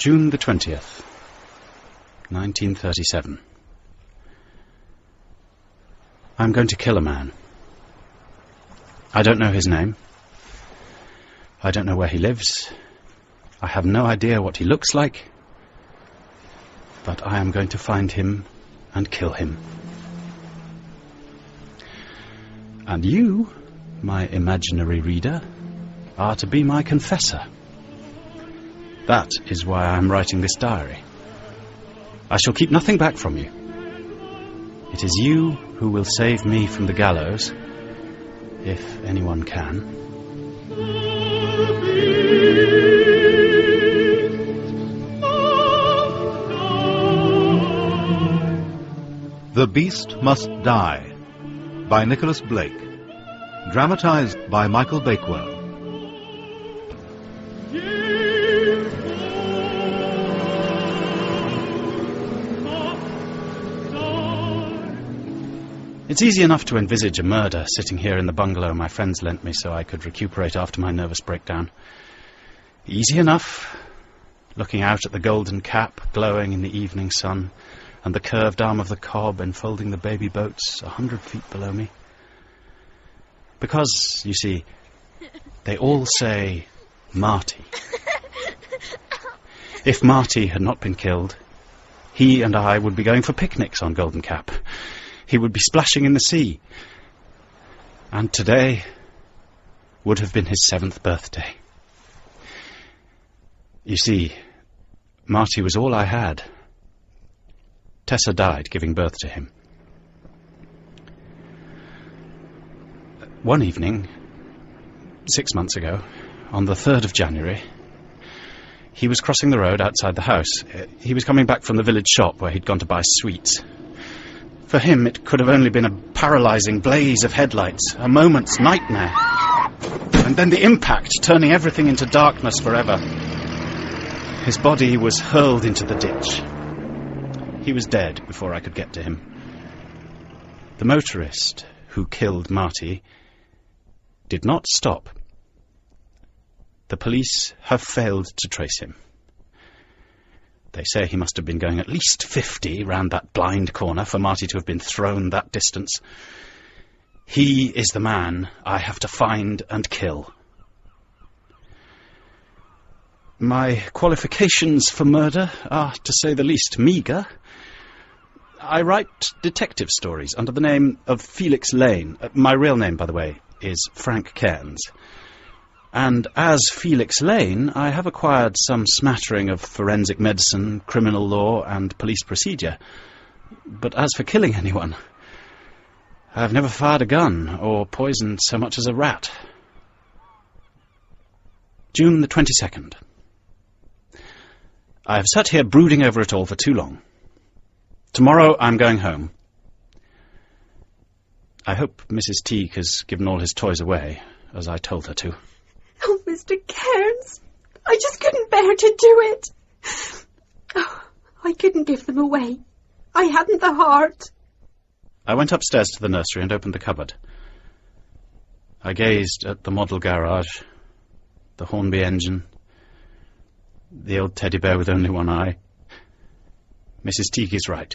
June the 20th, 1937. I'm going to kill a man. I don't know his name. I don't know where he lives. I have no idea what he looks like. But I am going to find him and kill him. And you, my imaginary reader, are to be my confessor. That is why I am writing this diary. I shall keep nothing back from you. It is you who will save me from the gallows, if anyone can. The Beast Must Die, by Nicholas Blake. Dramatised by Michael Bakewell. It's easy enough to envisage a murder sitting here in the bungalow my friends lent me so I could recuperate after my nervous breakdown. Easy enough, looking out at the golden cap glowing in the evening sun and the curved arm of the cob enfolding the baby boats 100 feet below me. Because, you see, they all say Marty. If Marty had not been killed, he and I would be going for picnics on Golden Cap. He would be splashing in the sea. And today would have been his 7th birthday. You see, Marty was all I had. Tessa died giving birth to him. One evening, 6 months ago, on the 3rd of January, he was crossing the road outside the house. He was coming back from the village shop where he'd gone to buy sweets. For him, it could have only been a paralysing blaze of headlights, a moment's nightmare. And then the impact, turning everything into darkness forever. His body was hurled into the ditch. He was dead before I could get to him. The motorist who killed Marty did not stop. The police have failed to trace him. They say he must have been going at least 50 round that blind corner for Marty to have been thrown that distance. He is the man I have to find and kill. My qualifications for murder are, to say the least, meagre. I write detective stories under the name of Felix Lane. My real name, by the way, is Frank Cairnes. And as Felix Lane, I have acquired some smattering of forensic medicine, criminal law, and police procedure. But as for killing anyone, I've never fired a gun or poisoned so much as a rat. June the 22nd. I have sat here brooding over it all for too long. Tomorrow I'm going home. I hope Mrs. Teague has given all his toys away, as I told her to. Oh, Mr. Cairnes, I just couldn't bear to do it. Oh, I couldn't give them away. I hadn't the heart. I went upstairs to the nursery and opened the cupboard. I gazed at the model garage, the Hornby engine, the old teddy bear with only one eye. Mrs. Teague is right.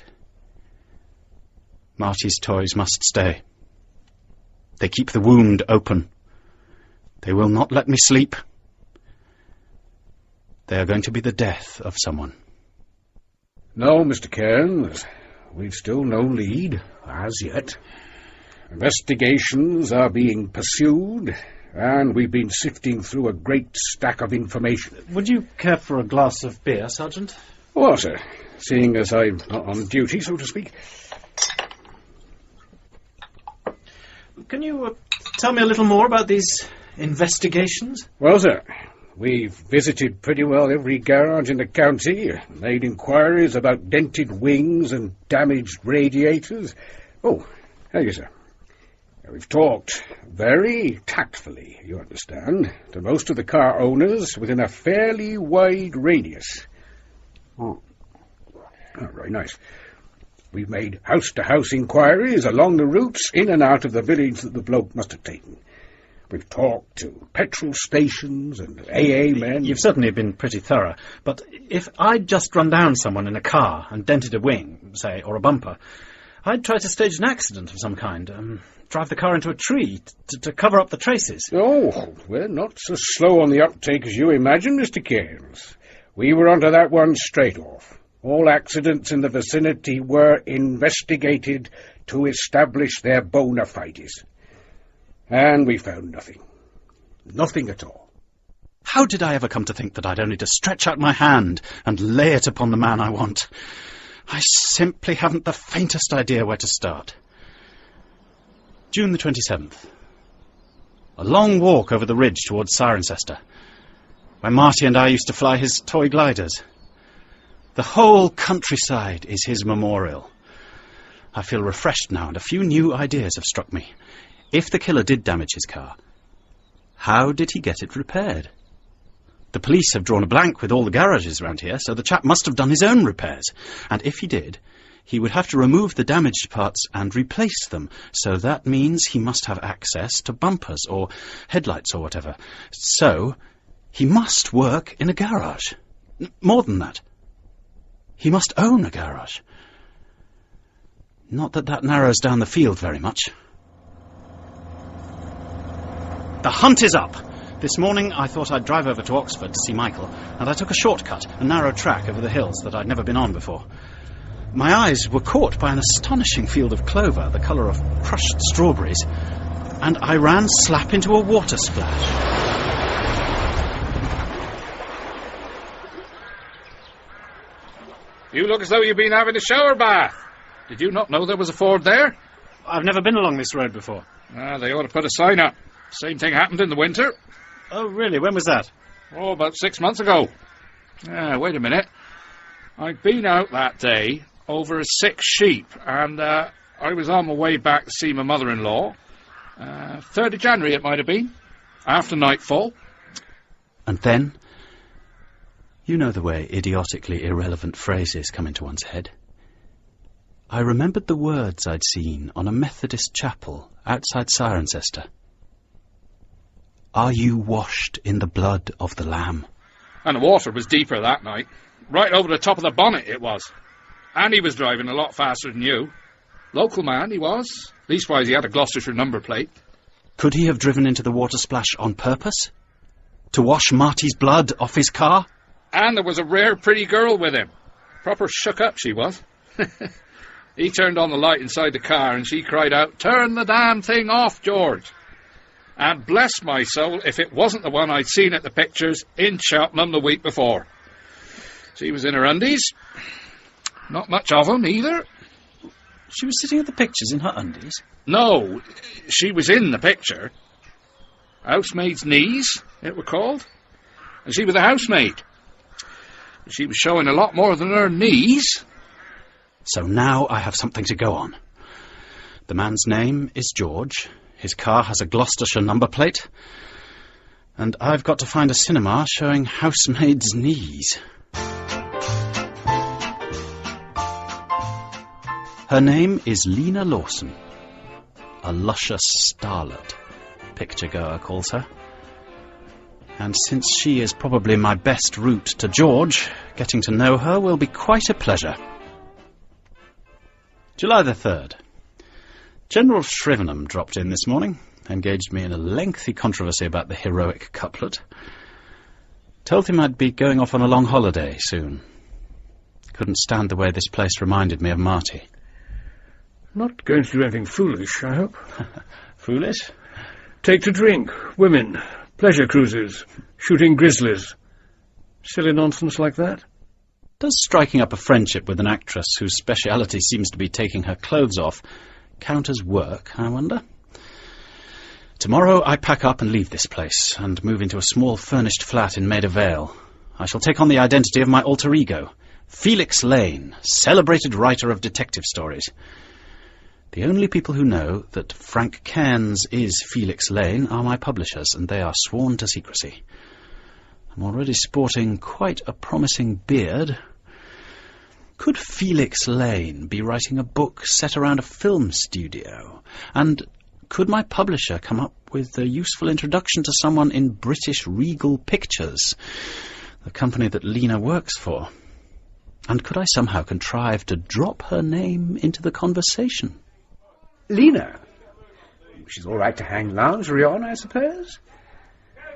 Marty's toys must stay. They keep the wound open. They will not let me sleep. They are going to be the death of someone. No, Mr. Cairnes, we've still no lead, as yet. Investigations are being pursued, and we've been sifting through a great stack of information. Would you care for a glass of beer, Sergeant? Well, sir, seeing as I'm not on duty, so to speak. Can you tell me a little more about these investigations? Well, sir, we've visited pretty well every garage in the county, made inquiries about dented wings and damaged radiators. Oh, thank you, sir. We've talked very tactfully, you understand, to most of the car owners within a fairly wide radius. Oh, very nice. We've made house-to-house inquiries along the routes in and out of the village that the bloke must have taken. We've talked to petrol stations and AA men. You've certainly been pretty thorough, but if I'd just run down someone in a car and dented a wing, say, or a bumper, I'd try to stage an accident of some kind, drive the car into a tree to cover up the traces. Oh, we're not so slow on the uptake as you imagine, Mr. Cairnes. We were onto that one straight off. All accidents in the vicinity were investigated to establish their bona fides. And we found nothing. Nothing at all. How did I ever come to think that I'd only to stretch out my hand and lay it upon the man I want? I simply haven't the faintest idea where to start. June the 27th. A long walk over the ridge towards Cirencester, where Marty and I used to fly his toy gliders. The whole countryside is his memorial. I feel refreshed now, and a few new ideas have struck me. If the killer did damage his car, how did he get it repaired? The police have drawn a blank with all the garages around here, so the chap must have done his own repairs. And if he did, he would have to remove the damaged parts and replace them. So that means he must have access to bumpers or headlights or whatever. So he must work in a garage. More than that, he must own a garage. Not that that narrows down the field very much. The hunt is up. This morning I thought I'd drive over to Oxford to see Michael, and I took a shortcut, a narrow track over the hills that I'd never been on before. My eyes were caught by an astonishing field of clover, the colour of crushed strawberries, and I ran slap into a water splash. You look as though you've been having a shower bath. Did you not know there was a ford there? I've never been along this road before. They ought to put a sign up. Same thing happened in the winter. Oh, really? When was that? Oh, about 6 months ago. Wait a minute. I'd been out that day over a sick sheep, and I was on my way back to see my mother-in-law. 3rd of January it might have been, after nightfall. And then, you know the way idiotically irrelevant phrases come into one's head. I remembered the words I'd seen on a Methodist chapel outside Cirencester. Are you washed in the blood of the Lamb? And the water was deeper that night. Right over the top of the bonnet it was. And he was driving a lot faster than you. Local man, he was. Leastwise, he had a Gloucestershire number plate. Could he have driven into the water splash on purpose? To wash Marty's blood off his car? And there was a rare pretty girl with him. Proper shook up she was. He turned on the light inside the car and she cried out, "Turn the damn thing off, George." And bless my soul, if it wasn't the one I'd seen at the pictures in Cheltenham the week before. She was in her undies. Not much of them, either. She was sitting at the pictures in her undies? No, she was in the picture. Housemaid's knees, it were called. And she was a housemaid. She was showing a lot more than her knees. So now I have something to go on. The man's name is George. His car has a Gloucestershire number plate. And I've got to find a cinema showing housemaid's knees. Her name is Lena Lawson. A luscious starlet, picture-goer calls her. And since she is probably my best route to George, getting to know her will be quite a pleasure. July the 3rd. General Shrivenham dropped in this morning, engaged me in a lengthy controversy about the heroic couplet. Told him I'd be going off on a long holiday soon. Couldn't stand the way this place reminded me of Marty. Not going to do anything foolish, I hope. Foolish? Take to drink, women, pleasure cruises, shooting grizzlies. Silly nonsense like that. Does striking up a friendship with an actress whose speciality seems to be taking her clothes off count as work, I wonder? Tomorrow I pack up and leave this place and move into a small furnished flat in Maida Vale. I shall take on the identity of my alter ego, Felix Lane, celebrated writer of detective stories. The only people who know that Frank Cairnes is Felix Lane are my publishers, and they are sworn to secrecy. I'm already sporting quite a promising beard. Could Felix Lane be writing a book set around a film studio? And Could my publisher come up with a useful introduction to someone in British Regal Pictures, the company that Lena works for? And could I somehow contrive to drop her name into the conversation? Lena? She's all right to hang lingerie on, I suppose.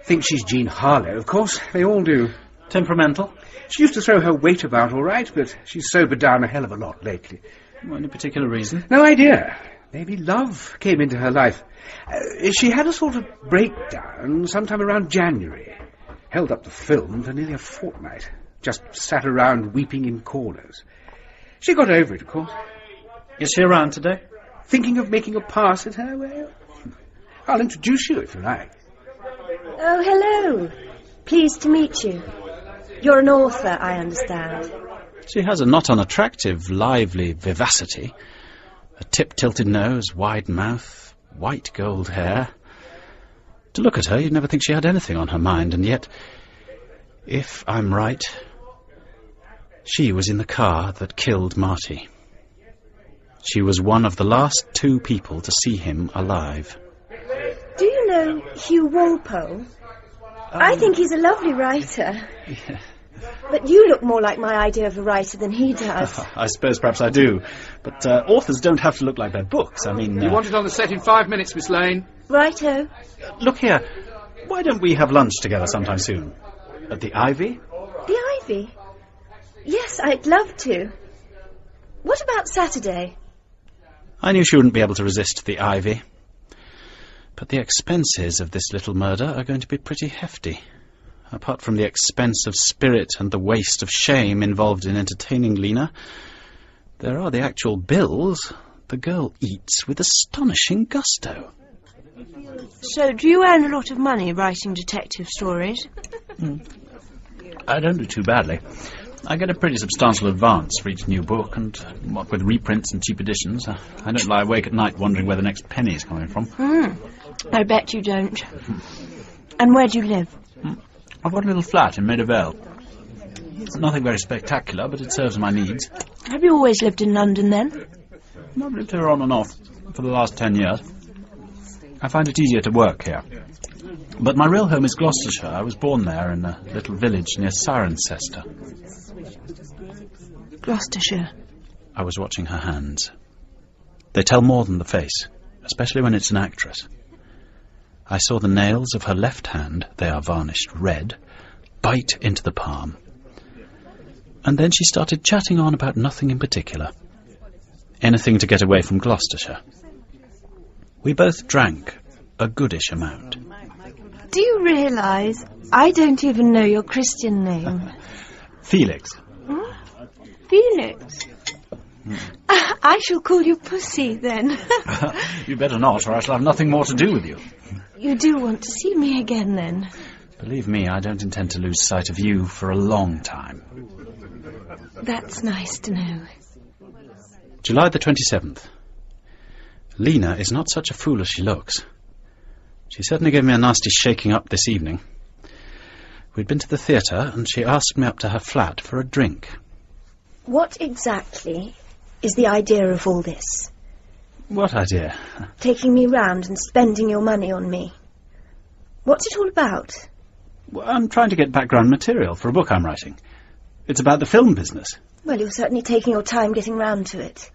Think she's Jean Harlow, of course. They all do. Temperamental? She used to throw her weight about all right, but she's sobered down a hell of a lot lately. Any particular reason? No idea. Maybe love came into her life. She had a sort of breakdown sometime around January. Held up the film for nearly a fortnight. Just sat around weeping in corners. She got over it, of course. Is she around today? Thinking of making a pass at her? Well, I'll introduce you if you like. Oh, hello. Pleased to meet you. You're an author, I understand. She has a not unattractive, lively vivacity. A tip-tilted nose, wide mouth, white gold hair. To look at her, you'd never think she had anything on her mind, and yet, if I'm right, she was in the car that killed Marty. She was one of the last 2 people to see him alive. Do you know Hugh Walpole? I think he's a lovely writer. Yeah. But you look more like my idea of a writer than he does. I suppose perhaps I do. But authors don't have to look like their books. I mean... You want it on the set in 5 minutes, Miss Lane? Righto. Look here. Why don't we have lunch together sometime soon? At the Ivy? The Ivy? Yes, I'd love to. What about Saturday? I knew she wouldn't be able to resist the Ivy. But the expenses of this little murder are going to be pretty hefty. Apart from the expense of spirit and the waste of shame involved in entertaining Lena, there are the actual bills. The girl eats with astonishing gusto. So, do you earn a lot of money writing detective stories? I don't do too badly. I get a pretty substantial advance for each new book, and what with reprints and cheap editions, I don't lie awake at night wondering where the next penny is coming from. I bet you don't. And where do you live? I've got a little flat in Maida Vale. It's nothing very spectacular, but it serves my needs. Have you always lived in London, then? I've lived here on and off for the last 10 years. I find it easier to work here. But my real home is Gloucestershire. I was born there in a little village near Cirencester. Gloucestershire. I was watching her hands. They tell more than the face, especially when it's an actress. I saw the nails of her left hand, they are varnished red, bite into the palm. And then she started chatting on about nothing in particular. Anything to get away from Gloucestershire. We both drank a goodish amount. Do you realise I don't even know your Christian name? Felix. Huh? Felix? I shall call you Pussy, then. You better not, or I shall have nothing more to do with you. You do want to see me again, then? Believe me, I don't intend to lose sight of you for a long time. That's nice to know. July the 27th. Lena is not such a fool as she looks. She certainly gave me a nasty shaking up this evening. We'd been to the theatre, and she asked me up to her flat for a drink. What exactly is the idea of all this? What idea? Taking me round and spending your money on me. What's it all about? Well, I'm trying to get background material for a book I'm writing. It's about the film business. Well, you're certainly taking your time getting round to it.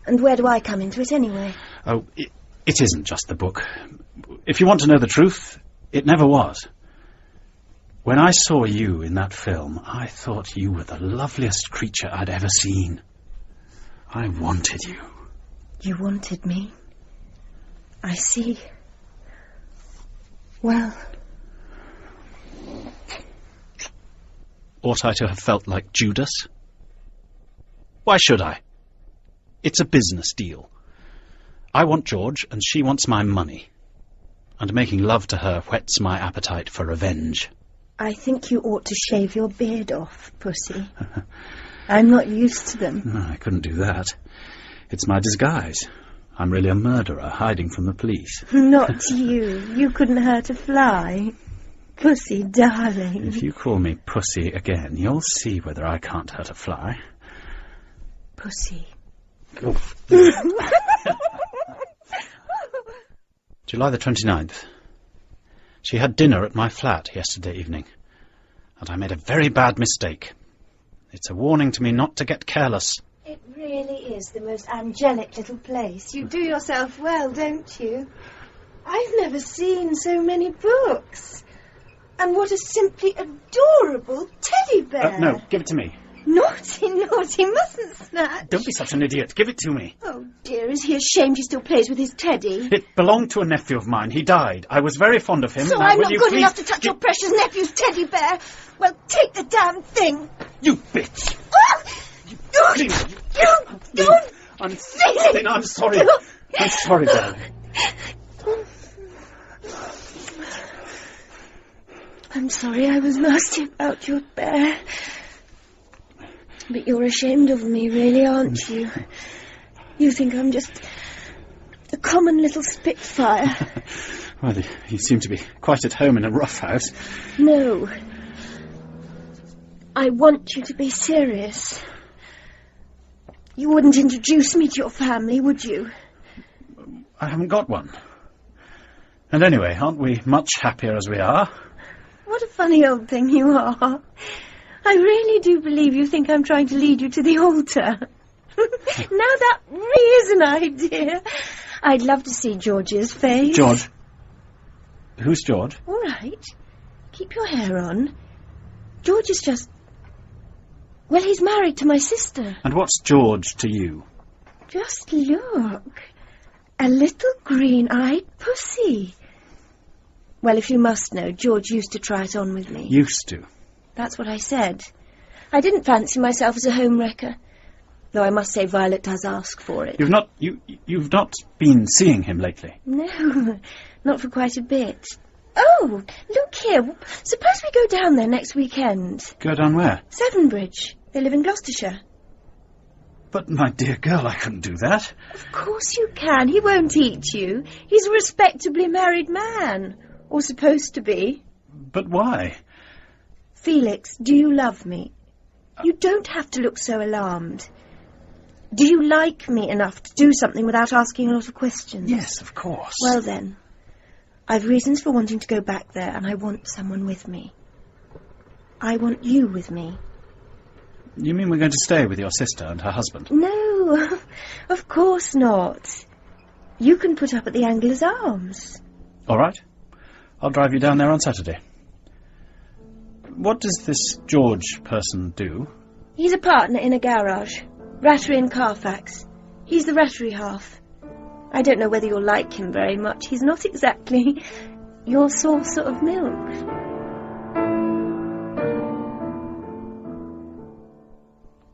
And where do I come into it anyway? Oh, it isn't just the book. If you want to know the truth, it never was. When I saw you in that film, I thought you were the loveliest creature I'd ever seen. I wanted you. You wanted me? I see. Well... Ought I to have felt like Judas? Why should I? It's a business deal. I want George, and she wants my money. And making love to her whets my appetite for revenge. I think you ought to shave your beard off, Pussy. I'm not used to them. No, I couldn't do that. It's my disguise. I'm really a murderer hiding from the police. Not you. You couldn't hurt a fly. Pussy, darling. If you call me Pussy again, you'll see whether I can't hurt a fly. Pussy. July the 29th. She had dinner at my flat yesterday evening, and I made a very bad mistake. It's a warning to me not to get careless. It really is the most angelic little place. You do yourself well, don't you? I've never seen so many books. And what a simply adorable teddy bear. No, give it to me. Naughty, naughty, mustn't snatch. Don't be such an idiot. Give it to me. Oh, dear, is he ashamed he still plays with his teddy? It belonged to a nephew of mine. He died. I was very fond of him. So Now, I'm will not you good please enough to touch your precious nephew's teddy bear? Well, take the damn thing. You bitch! Lena, I'm sorry. I'm sorry, darling. I'm sorry I was nasty about your bear. But you're ashamed of me, really, aren't you? You think I'm just a common little spitfire. Well, you seem to be quite at home in a rough house. No. I want you to be serious. You wouldn't introduce me to your family, would you? I haven't got one. And anyway, aren't we much happier as we are? What a funny old thing you are. I really do believe you think I'm trying to lead you to the altar. Now that really is an idea. I'd love to see George's face. George? Who's George? All right. Keep your hair on. George is just... Well, he's married to my sister. And what's George to you? Just look. A little green-eyed pussy. Well, if you must know, George used to try it on with me. Used to? That's what I said. I didn't fancy myself as a home wrecker. Though I must say Violet does ask for it. You've not been seeing him lately? No, not for quite a bit. Oh, look here. Suppose we go down there next weekend. Go down where? Severnbridge. They live in Gloucestershire. But, my dear girl, I couldn't do that. Of course you can. He won't eat you. He's a respectably married man. Or supposed to be. But why? Felix, do you love me? You don't have to look so alarmed. Do you like me enough to do something without asking a lot of questions? Yes, of course. Well then, I've reasons for wanting to go back there, and I want someone with me. I want you with me. You mean we're going to stay with your sister and her husband? No, of course not. You can put up at the Angler's Arms. All right. I'll drive you down there on Saturday. What does this George person do? He's a partner in a garage. Rattery and Carfax. He's the Rattery half. I don't know whether you'll like him very much. He's not exactly your saucer of milk.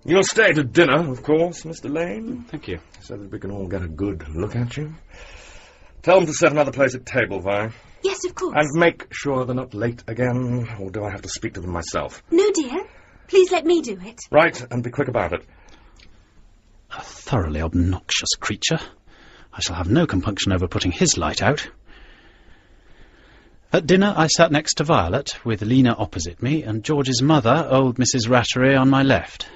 You'll stay to dinner, of course, Mr. Lane. Thank you. So that we can all get a good look at you. Tell them to set another place at table, Vi. Yes, of course. And make sure they're not late again, or do I have to speak to them myself? No, dear. Please let me do it. Right, and be quick about it. A thoroughly obnoxious creature. I shall have no compunction over putting his light out. At dinner I sat next to Violet, with Lena opposite me, and George's mother, old Mrs. Rattery, on my left.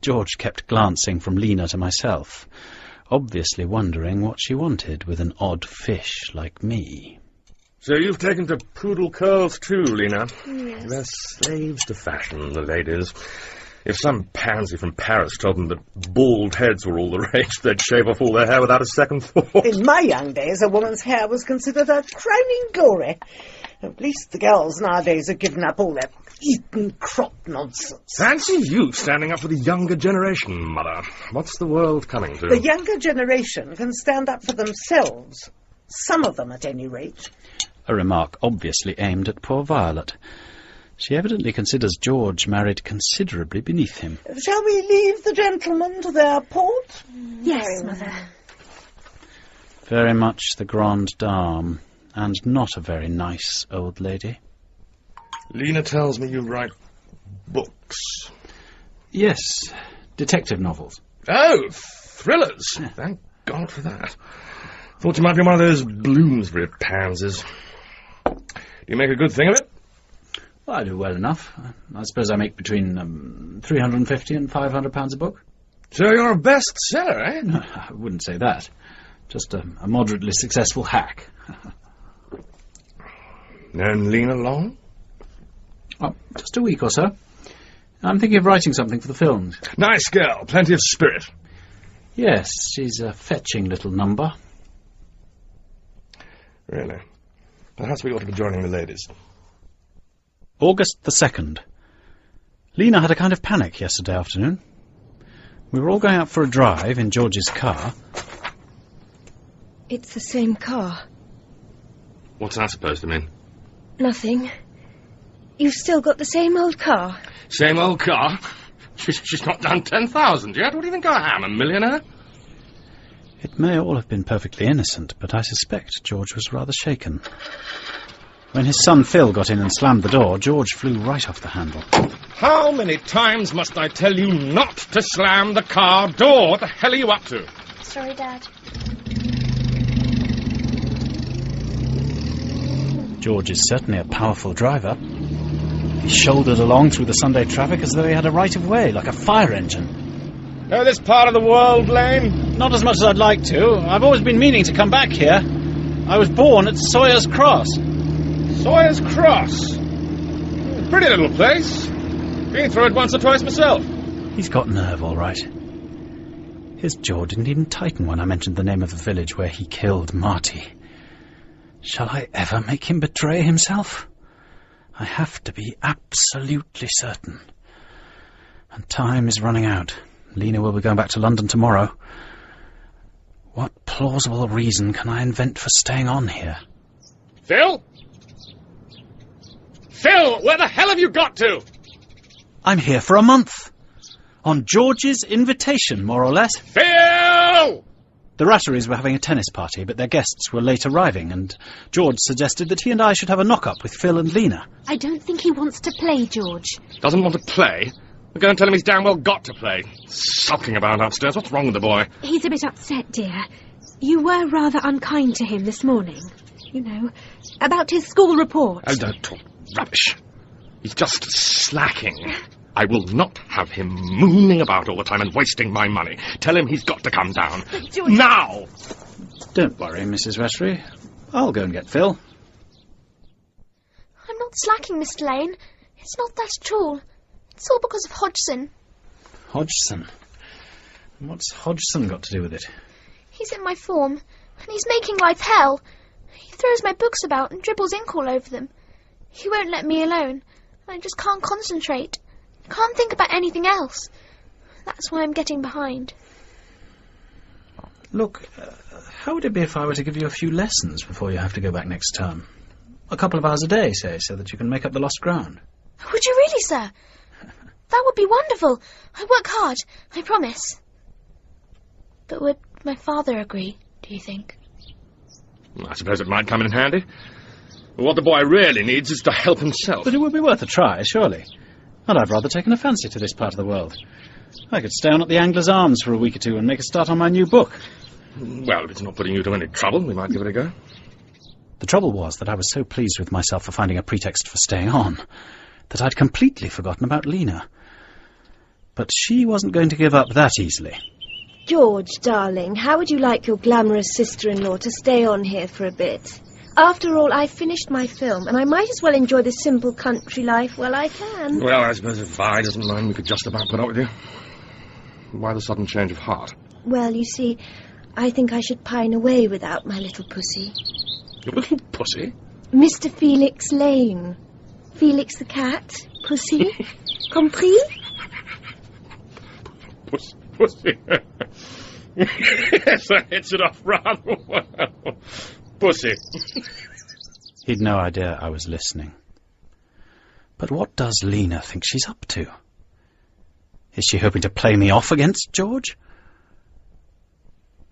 George kept glancing from Lena to myself, obviously wondering what she wanted with an odd fish like me. So you've taken to poodle curls too, Lena? Yes. They're slaves to fashion, the ladies. If some pansy from Paris told them that bald heads were all the rage, they'd shave off all their hair without a second thought. In my young days, a woman's hair was considered a crowning glory. At least the girls nowadays have given up all that Eton crop nonsense. Fancy you standing up for the younger generation, Mother. What's the world coming to? The younger generation can stand up for themselves. Some of them, at any rate. A remark obviously aimed at poor Violet. She evidently considers George married considerably beneath him. Shall we leave the gentlemen to their port? Yes, Mother. Very much the grande dame, and not a very nice old lady. Lena tells me you write books. Yes, detective novels. Oh, thrillers. Yeah. Thank God for that. Thought you might be one of those Bloomsbury pansies. Do you make a good thing of it? Well, I do well enough. I suppose I make between £350 and £500 a book. So you're a bestseller, eh? No, I wouldn't say that. Just a moderately successful hack. Known Lena long? Oh, just a week or so. I'm thinking of writing something for the films. Nice girl, plenty of spirit. Yes, she's a fetching little number. Really? Perhaps we ought to be joining the ladies. August the 2nd. Lena had a kind of panic yesterday afternoon. We were all going out for a drive in George's car. It's the same car. What's that supposed to mean? Nothing. You've still got the same old car. Same old car? She's not done 10,000 yet. What do you think I am, a millionaire? It may all have been perfectly innocent, but I suspect George was rather shaken. When his son Phil got in and slammed the door, George flew right off the handle. How many times must I tell you not to slam the car door? What the hell are you up to? Sorry, Dad. George is certainly a powerful driver. He shouldered along through the Sunday traffic as though he had a right-of-way, like a fire engine. Know this part of the world, Lane? Not as much as I'd like to. I've always been meaning to come back here. I was born at Sawyer's Cross. Sawyer's Cross? Pretty little place. Been through it once or twice myself. He's got nerve, all right. His jaw didn't even tighten when I mentioned the name of the village where he killed Marty. Shall I ever make him betray himself? I have to be absolutely certain. And time is running out. Lena will be going back to London tomorrow. What plausible reason can I invent for staying on here? Phil? Phil, where the hell have you got to? I'm here for a month. On George's invitation, more or less. Phil! The Ratterys were having a tennis party, but their guests were late arriving, and George suggested that he and I should have a knock-up with Phil and Lena. I don't think he wants to play, George. Doesn't want to play? We're going to tell him he's damn well got to play. Sulking about upstairs. What's wrong with the boy? He's a bit upset, dear. You were rather unkind to him this morning. You know, about his school report. Oh, don't talk rubbish. He's just slacking. I will not have him mooning about all the time and wasting my money. Tell him he's got to come down. George... Now! Don't worry, Mrs. Rattery. I'll go and get Phil. I'm not slacking, Mr. Lane. It's not that at all. It's all because of Hodgson. Hodgson? What's Hodgson got to do with it? He's in my form, and he's making life hell. He throws my books about and dribbles ink all over them. He won't let me alone, and I just can't concentrate. Can't think about anything else. That's why I'm getting behind. Look, how would it be if I were to give you a few lessons before you have to go back next term? A couple of hours a day, say, so that you can make up the lost ground. Would you really, sir? That would be wonderful. I work hard, I promise. But would my father agree, do you think? I suppose it might come in handy. What the boy really needs is to help himself. But it would be worth a try, surely. And I've rather taken a fancy to this part of the world. I could stay on at the Angler's Arms for a week or two and make a start on my new book. Well, if it's not putting you to any trouble, we might give it a go. The trouble was that I was so pleased with myself for finding a pretext for staying on that I'd completely forgotten about Lena. But she wasn't going to give up that easily. George, darling, how would you like your glamorous sister-in-law to stay on here for a bit? After all, I've finished my film, and I might as well enjoy the simple country life while I can. Well, I suppose if Vi doesn't mind, we could just about put up with you. Why the sudden change of heart? Well, you see, I think I should pine away without my little pussy. Your little pussy? Mr. Felix Lane. Felix the cat. Pussy. Compris? Pussy. Yes, that hits it off rather well. Pussy. He'd no idea I was listening. But what does Lena think she's up to? Is she hoping to play me off against George?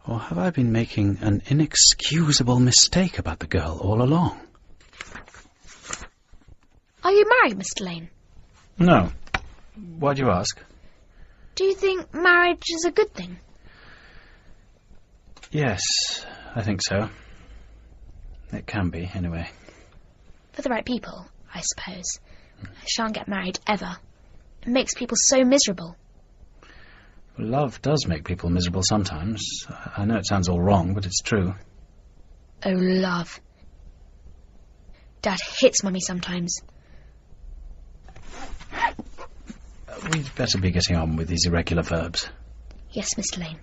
Or have I been making an inexcusable mistake about the girl all along? Are you married, Mr. Lane? No. Why do you ask? Do you think marriage is a good thing? Yes, I think so. It can be, anyway. For the right people, I suppose. I shan't get married ever. It makes people so miserable. Love does make people miserable sometimes. I know it sounds all wrong, but it's true. Oh, love. Dad hits Mummy sometimes. We'd better be getting on with these irregular verbs. Yes, Mr. Lane.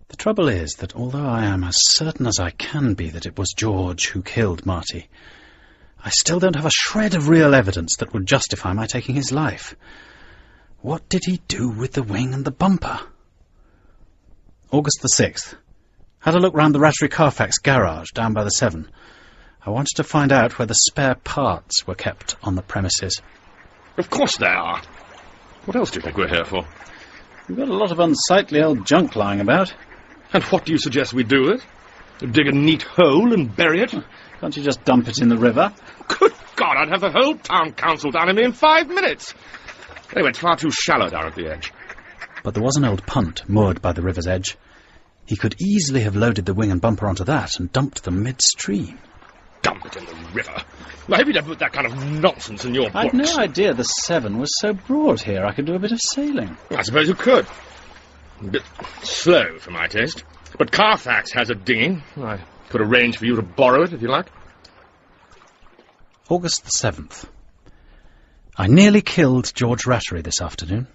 The trouble is that although I am as certain as I can be that it was George who killed Marty, I still don't have a shred of real evidence that would justify my taking his life. What did he do with the wing and the bumper? August the 6th. Had a look round the Rattery Carfax garage down by the Severn. I wanted to find out where the spare parts were kept on the premises. Of course they are. What else do you think we're here for? We've got a lot of unsightly old junk lying about. And what do you suggest we do with it? Dig a neat hole and bury it? Can't you just dump it in the river? Good God, I'd have the whole town council down on me in 5 minutes. Anyway, it's far too shallow down at the edge. But there was an old punt moored by the river's edge. He could easily have loaded the wing and bumper onto that and dumped them midstream. Dump it in the river? I hope you don't put that kind of nonsense in your books. I'd no idea the Severn was so broad here. I could do a bit of sailing. I suppose you could. A bit slow for my taste. But Carfax has a dinghy. I could arrange for you to borrow it if you like. August the 7th. I nearly killed George Rattery this afternoon.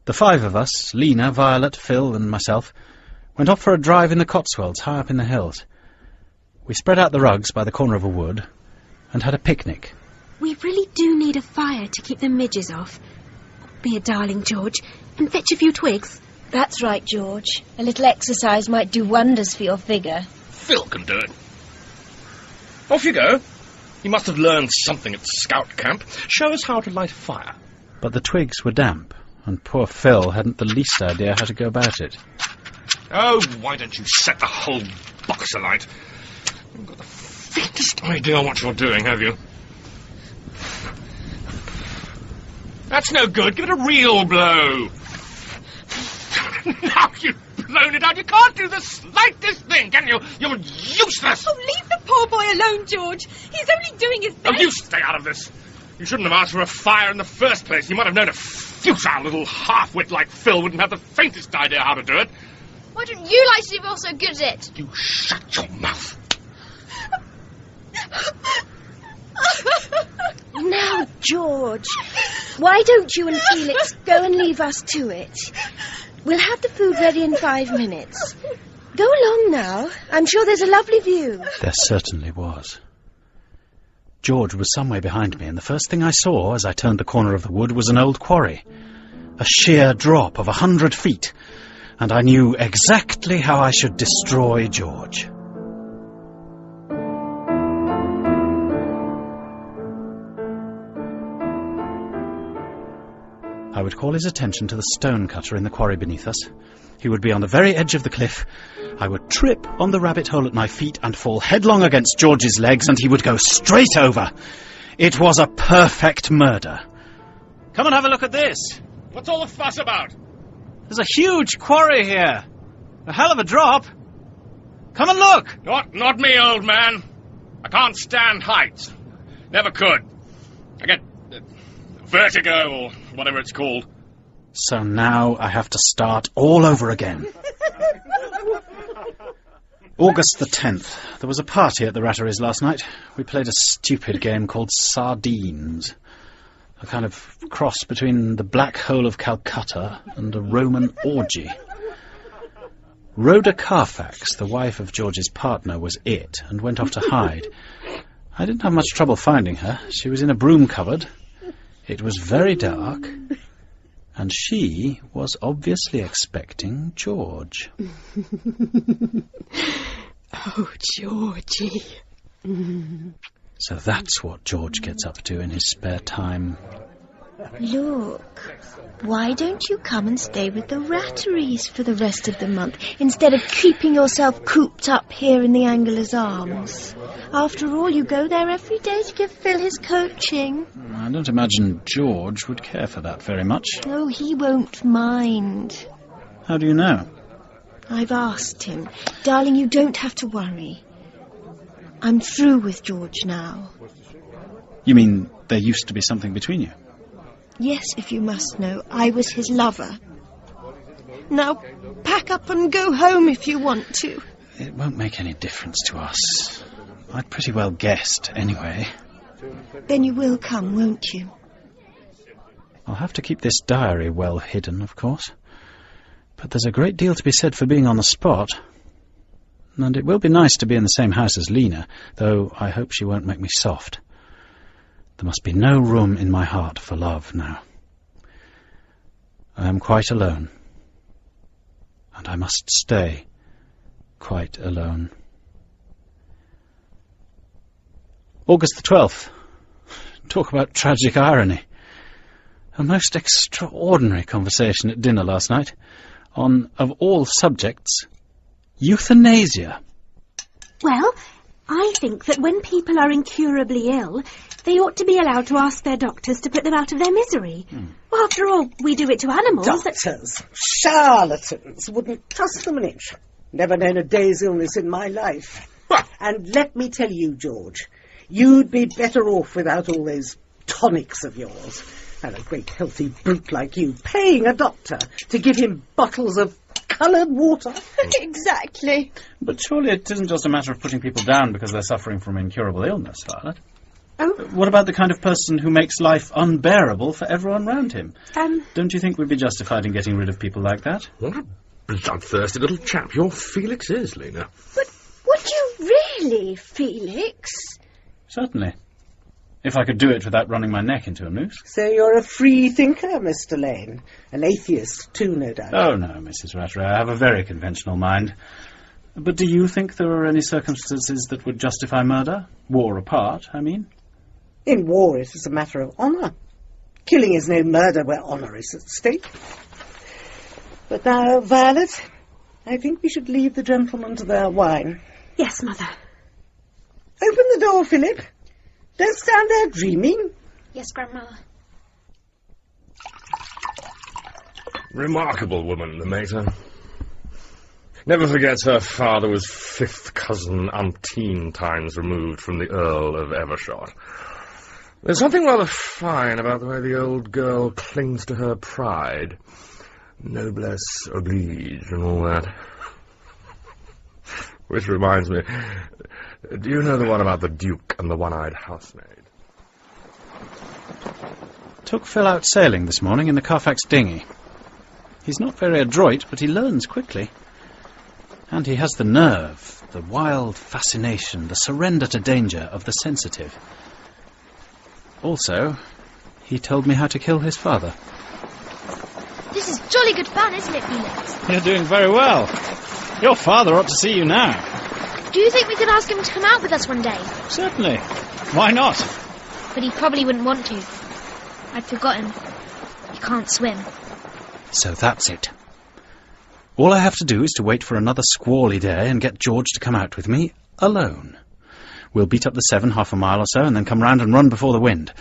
The 5 of us, Lena, Violet, Phil and myself, went off for a drive in the Cotswolds high up in the hills. We spread out the rugs by the corner of a wood and had a picnic. We really do need a fire to keep the midges off. Be a darling, George, and fetch a few twigs. That's right, George. A little exercise might do wonders for your figure. Phil can do it. Off you go. You must have learned something at scout camp. Show us how to light a fire. But the twigs were damp, and poor Phil hadn't the least idea how to go about it. Oh, why don't you set the whole box alight? You haven't got the faintest idea what you're doing, have you? That's no good. Give it a real blow. Now you've blown it out. You can't do the slightest thing, can you? You're useless. Oh, leave the poor boy alone, George. He's only doing his best. Oh, you stay out of this. You shouldn't have asked for a fire in the first place. You might have known a futile little half-wit like Phil wouldn't have the faintest idea how to do it. Why don't you like to see if you're so good at it? You shut your mouth. Now, George, why don't you and Felix go and leave us to it? We'll have the food ready in 5 minutes. Go along now. I'm sure there's a lovely view. There certainly was. George was some way behind me, and the first thing I saw as I turned the corner of the wood was an old quarry. A sheer drop of 100 feet, and I knew exactly how I should destroy George. I would call his attention to the stone cutter in the quarry beneath us. He would be on the very edge of the cliff. I would trip on the rabbit hole at my feet and fall headlong against George's legs, and he would go straight over. It was a perfect murder. Come and have a look at this. What's all the fuss about? There's a huge quarry here. A hell of a drop. Come and look. Not me, old man. I can't stand heights. Never could. I get vertigo or whatever it's called. So now I have to start all over again. August the 10th. There was a party at the Rattery's last night. We played a stupid game called Sardines. A kind of cross between the Black Hole of Calcutta and a Roman orgy. Rhoda Carfax, the wife of George's partner, was it and went off to hide. I didn't have much trouble finding her. She was in a broom cupboard. It was very dark, and she was obviously expecting George. Oh, Georgie. So that's what George gets up to in his spare time. Look, why don't you come and stay with the Ratteries for the rest of the month, instead of keeping yourself cooped up here in the Angler's Arms? After all, you go there every day to give Phil his coaching. I don't imagine George would care for that very much. Oh, he won't mind. How do you know? I've asked him. Darling, you don't have to worry. I'm through with George now. You mean there used to be something between you? Yes, if you must know, I was his lover. Now, pack up and go home if you want to. It won't make any difference to us. I'd pretty well guessed, anyway. Then you will come, won't you? I'll have to keep this diary well hidden, of course. But there's a great deal to be said for being on the spot. And it will be nice to be in the same house as Lena, though I hope she won't make me soft. There must be no room in my heart for love now. I am quite alone. And I must stay quite alone. August the 12th. Talk about tragic irony. A most extraordinary conversation at dinner last night on, of all subjects, euthanasia. Well, I think that when people are incurably ill, they ought to be allowed to ask their doctors to put them out of their misery. Well, after all, we do it to animals. Doctors, charlatans, wouldn't trust them an inch. Never known a day's illness in my life. And let me tell you, George, you'd be better off without all those tonics of yours. And a great healthy brute like you paying a doctor to give him bottles of coloured water. Exactly. But surely it isn't just a matter of putting people down because they're suffering from incurable illness, Violet. Oh? What about the kind of person who makes life unbearable for everyone round him? Don't you think we'd be justified in getting rid of people like that? What a bloodthirsty little chap your Felix is, Lena. But would you really, Felix? Certainly. If I could do it without running my neck into a noose. So you're a free thinker, Mr. Lane. An atheist, too, no doubt. Oh, no, Mrs. Rattery, I have a very conventional mind. But do you think there are any circumstances that would justify murder? War apart, I mean. In war, it is a matter of honour. Killing is no murder where honour is at stake. But now, Violet, I think we should leave the gentlemen to their wine. Yes, Mother. Open the door, Philip. Don't stand there dreaming. Yes, Grandmother. Remarkable woman, the mater. Never forgets her father was fifth cousin umpteen times removed from the Earl of Evershot. There's something rather fine about the way the old girl clings to her pride. Noblesse oblige and all that. Which reminds me, do you know the one about the Duke and the one-eyed housemaid? Took Phil out sailing this morning in the Carfax dinghy. He's not very adroit, but he learns quickly. And he has the nerve, the wild fascination, the surrender to danger of the sensitive. Also, he told me how to kill his father. This is jolly good fun, isn't it, Felix? You're doing very well. Your father ought to see you now. Do you think we could ask him to come out with us one day? Certainly. Why not? But he probably wouldn't want to. I'd forgotten. He can't swim. So that's it. All I have to do is to wait for another squally day and get George to come out with me alone. We'll beat up the Severn half a mile or so and then come round and run before the wind.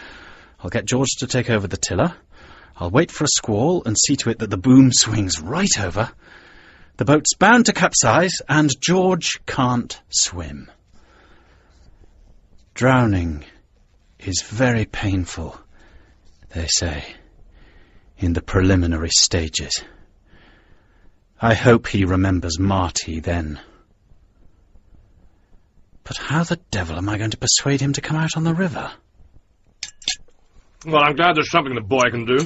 I'll get George to take over the tiller. I'll wait for a squall and see to it that the boom swings right over. The boat's bound to capsize and George can't swim. Drowning is very painful, they say, in the preliminary stages. I hope he remembers Marty then. But how the devil am I going to persuade him to come out on the river? Well, I'm glad there's something the boy can do.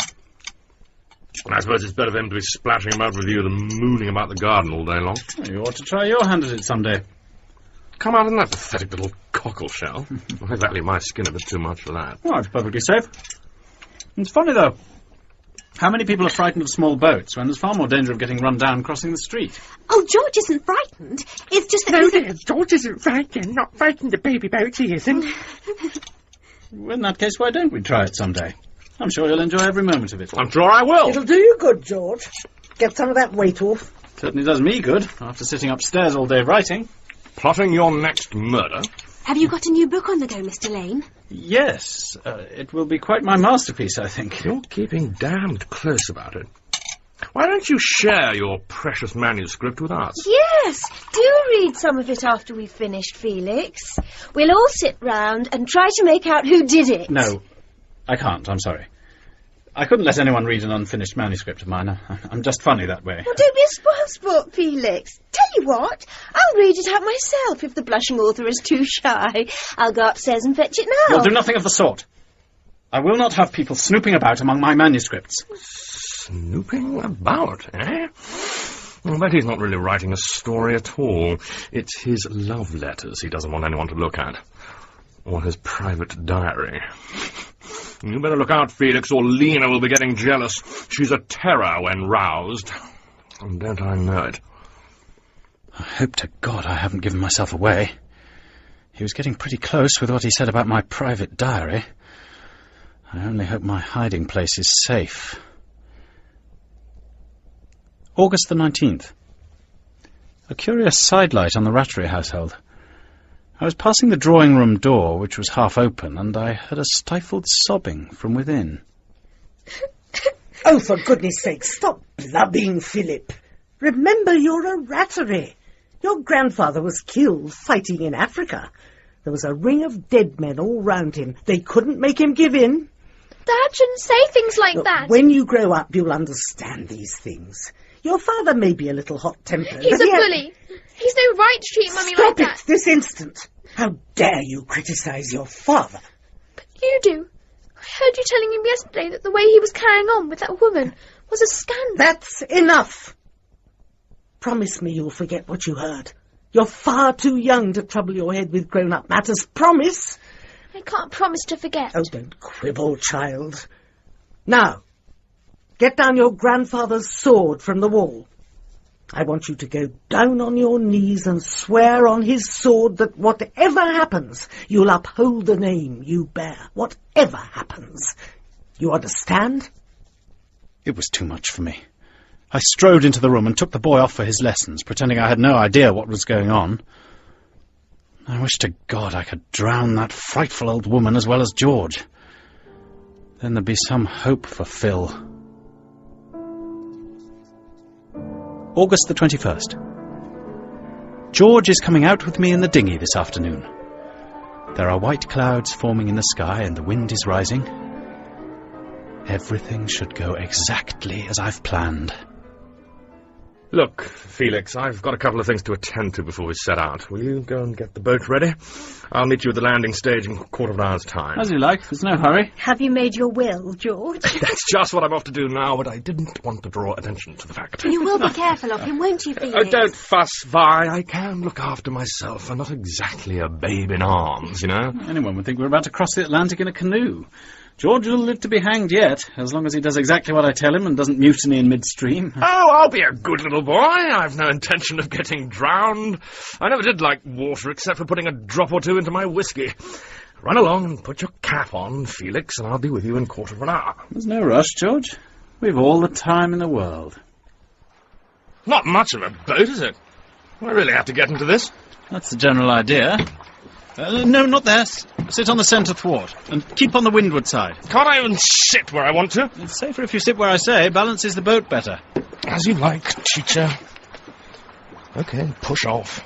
And I suppose it's better for him to be splashing about with you than mooning about the garden all day long. Well, you ought to try your hand at it someday. Come out in that pathetic little cockle shell. Not exactly my skin a bit too much for that. Oh, it's perfectly safe. It's funny, though. How many people are frightened of small boats when there's far more danger of getting run down crossing the street? Oh, George isn't frightened. It's just that... No, George isn't frightened. Not frightened of baby boats, he isn't. Well, in that case, why don't we try it someday? I'm sure you'll enjoy every moment of it. I'm sure I will. It'll do you good, George. Get some of that weight off. Certainly does me good, after sitting upstairs all day writing. Plotting your next murder? Have you got a new book on the go, Mr. Lane? Yes. It will be quite my masterpiece, I think. You're keeping damned close about it. Why don't you share your precious manuscript with us? Yes, do read some of it after we've finished, Felix. We'll all sit round and try to make out who did it. No, I can't, I'm sorry. I couldn't let anyone read an unfinished manuscript of mine. I'm just funny that way. Well, don't be a spoilsport, Felix. Tell you what, I'll read it out myself if the blushing author is too shy. I'll go upstairs and fetch it now. You'll do nothing of the sort. I will not have people snooping about among my manuscripts. Snooping about, eh? I bet he's not really writing a story at all. It's his love letters he doesn't want anyone to look at. Or his private diary. You better look out, Felix, or Lena will be getting jealous. She's a terror when roused. And don't I know it? I hope to God I haven't given myself away. He was getting pretty close with what he said about my private diary. I only hope my hiding place is safe. August the 19th. A curious sidelight on the Rattery household. I was passing the drawing-room door, which was half open, and I heard a stifled sobbing from within. Oh, for goodness sake, stop blubbing, Philip. Remember, you're a Rattery. Your grandfather was killed fighting in Africa. There was a ring of dead men all round him. They couldn't make him give in. Dad shouldn't say things like Look, that. when you grow up, you'll understand these things. Your father may be a little hot-tempered. He's but a bully. He's no right to treat Mummy like that. Stop it this instant. How dare you criticise your father? But you do. I heard you telling him yesterday that the way he was carrying on with that woman was a scandal. That's enough. Promise me you'll forget what you heard. You're far too young to trouble your head with grown-up matters. Promise. I can't promise to forget. Oh, don't quibble, child. Now, get down your grandfather's sword from the wall. I want you to go down on your knees and swear on his sword that whatever happens, you'll uphold the name you bear. Whatever happens. You understand? It was too much for me. I strode into the room and took the boy off for his lessons, pretending I had no idea what was going on. I wish to God I could drown that frightful old woman as well as George. Then there'd be some hope for Phil. August the 21st. George is coming out with me in the dinghy this afternoon. There are white clouds forming in the sky and the wind is rising. Everything should go exactly as I've planned. Look, Felix, I've got a couple of things to attend to before we set out. Will you go and get the boat ready? I'll meet you at the landing stage in a quarter of an hour's time. As you like, there's no hurry. Have you made your will, George? That's just what I'm off to do now, but I didn't want to draw attention to the fact. You will be careful of him, won't you, Felix? Oh, don't fuss, Vi. I can look after myself. I'm not exactly a babe in arms, you know. Anyone would think we're about to cross the Atlantic in a canoe. George will live to be hanged yet, as long as he does exactly what I tell him and doesn't mutiny in midstream. Oh, I'll be a good little boy. I've no intention of getting drowned. I never did like water except for putting a drop or two into my whiskey. Run along and put your cap on, Felix, and I'll be with you in a quarter of an hour. There's no rush, George. We've all the time in the world. Not much of a boat, is it? I really have to get into this. That's the general idea. No, not there. Sit on the centre thwart and keep on the windward side. Can't I even sit where I want to? It's safer if you sit where I say. Balances the boat better. As you like, teacher. Okay, push off.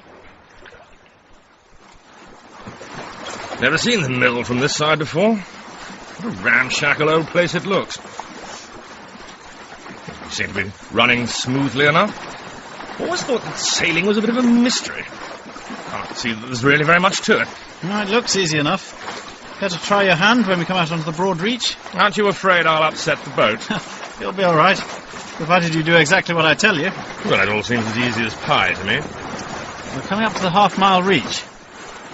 Never seen the mill from this side before. What a ramshackle old place it looks. You seem to be running smoothly enough. Always thought that sailing was a bit of a mystery. Can't see that there's really very much to it. No, it looks easy enough. Better try your hand when we come out onto the broad reach. Aren't you afraid I'll upset the boat? You'll be all right, provided you do exactly what I tell you. Well, it all seems as easy as pie to me. We're coming up to the half-mile reach.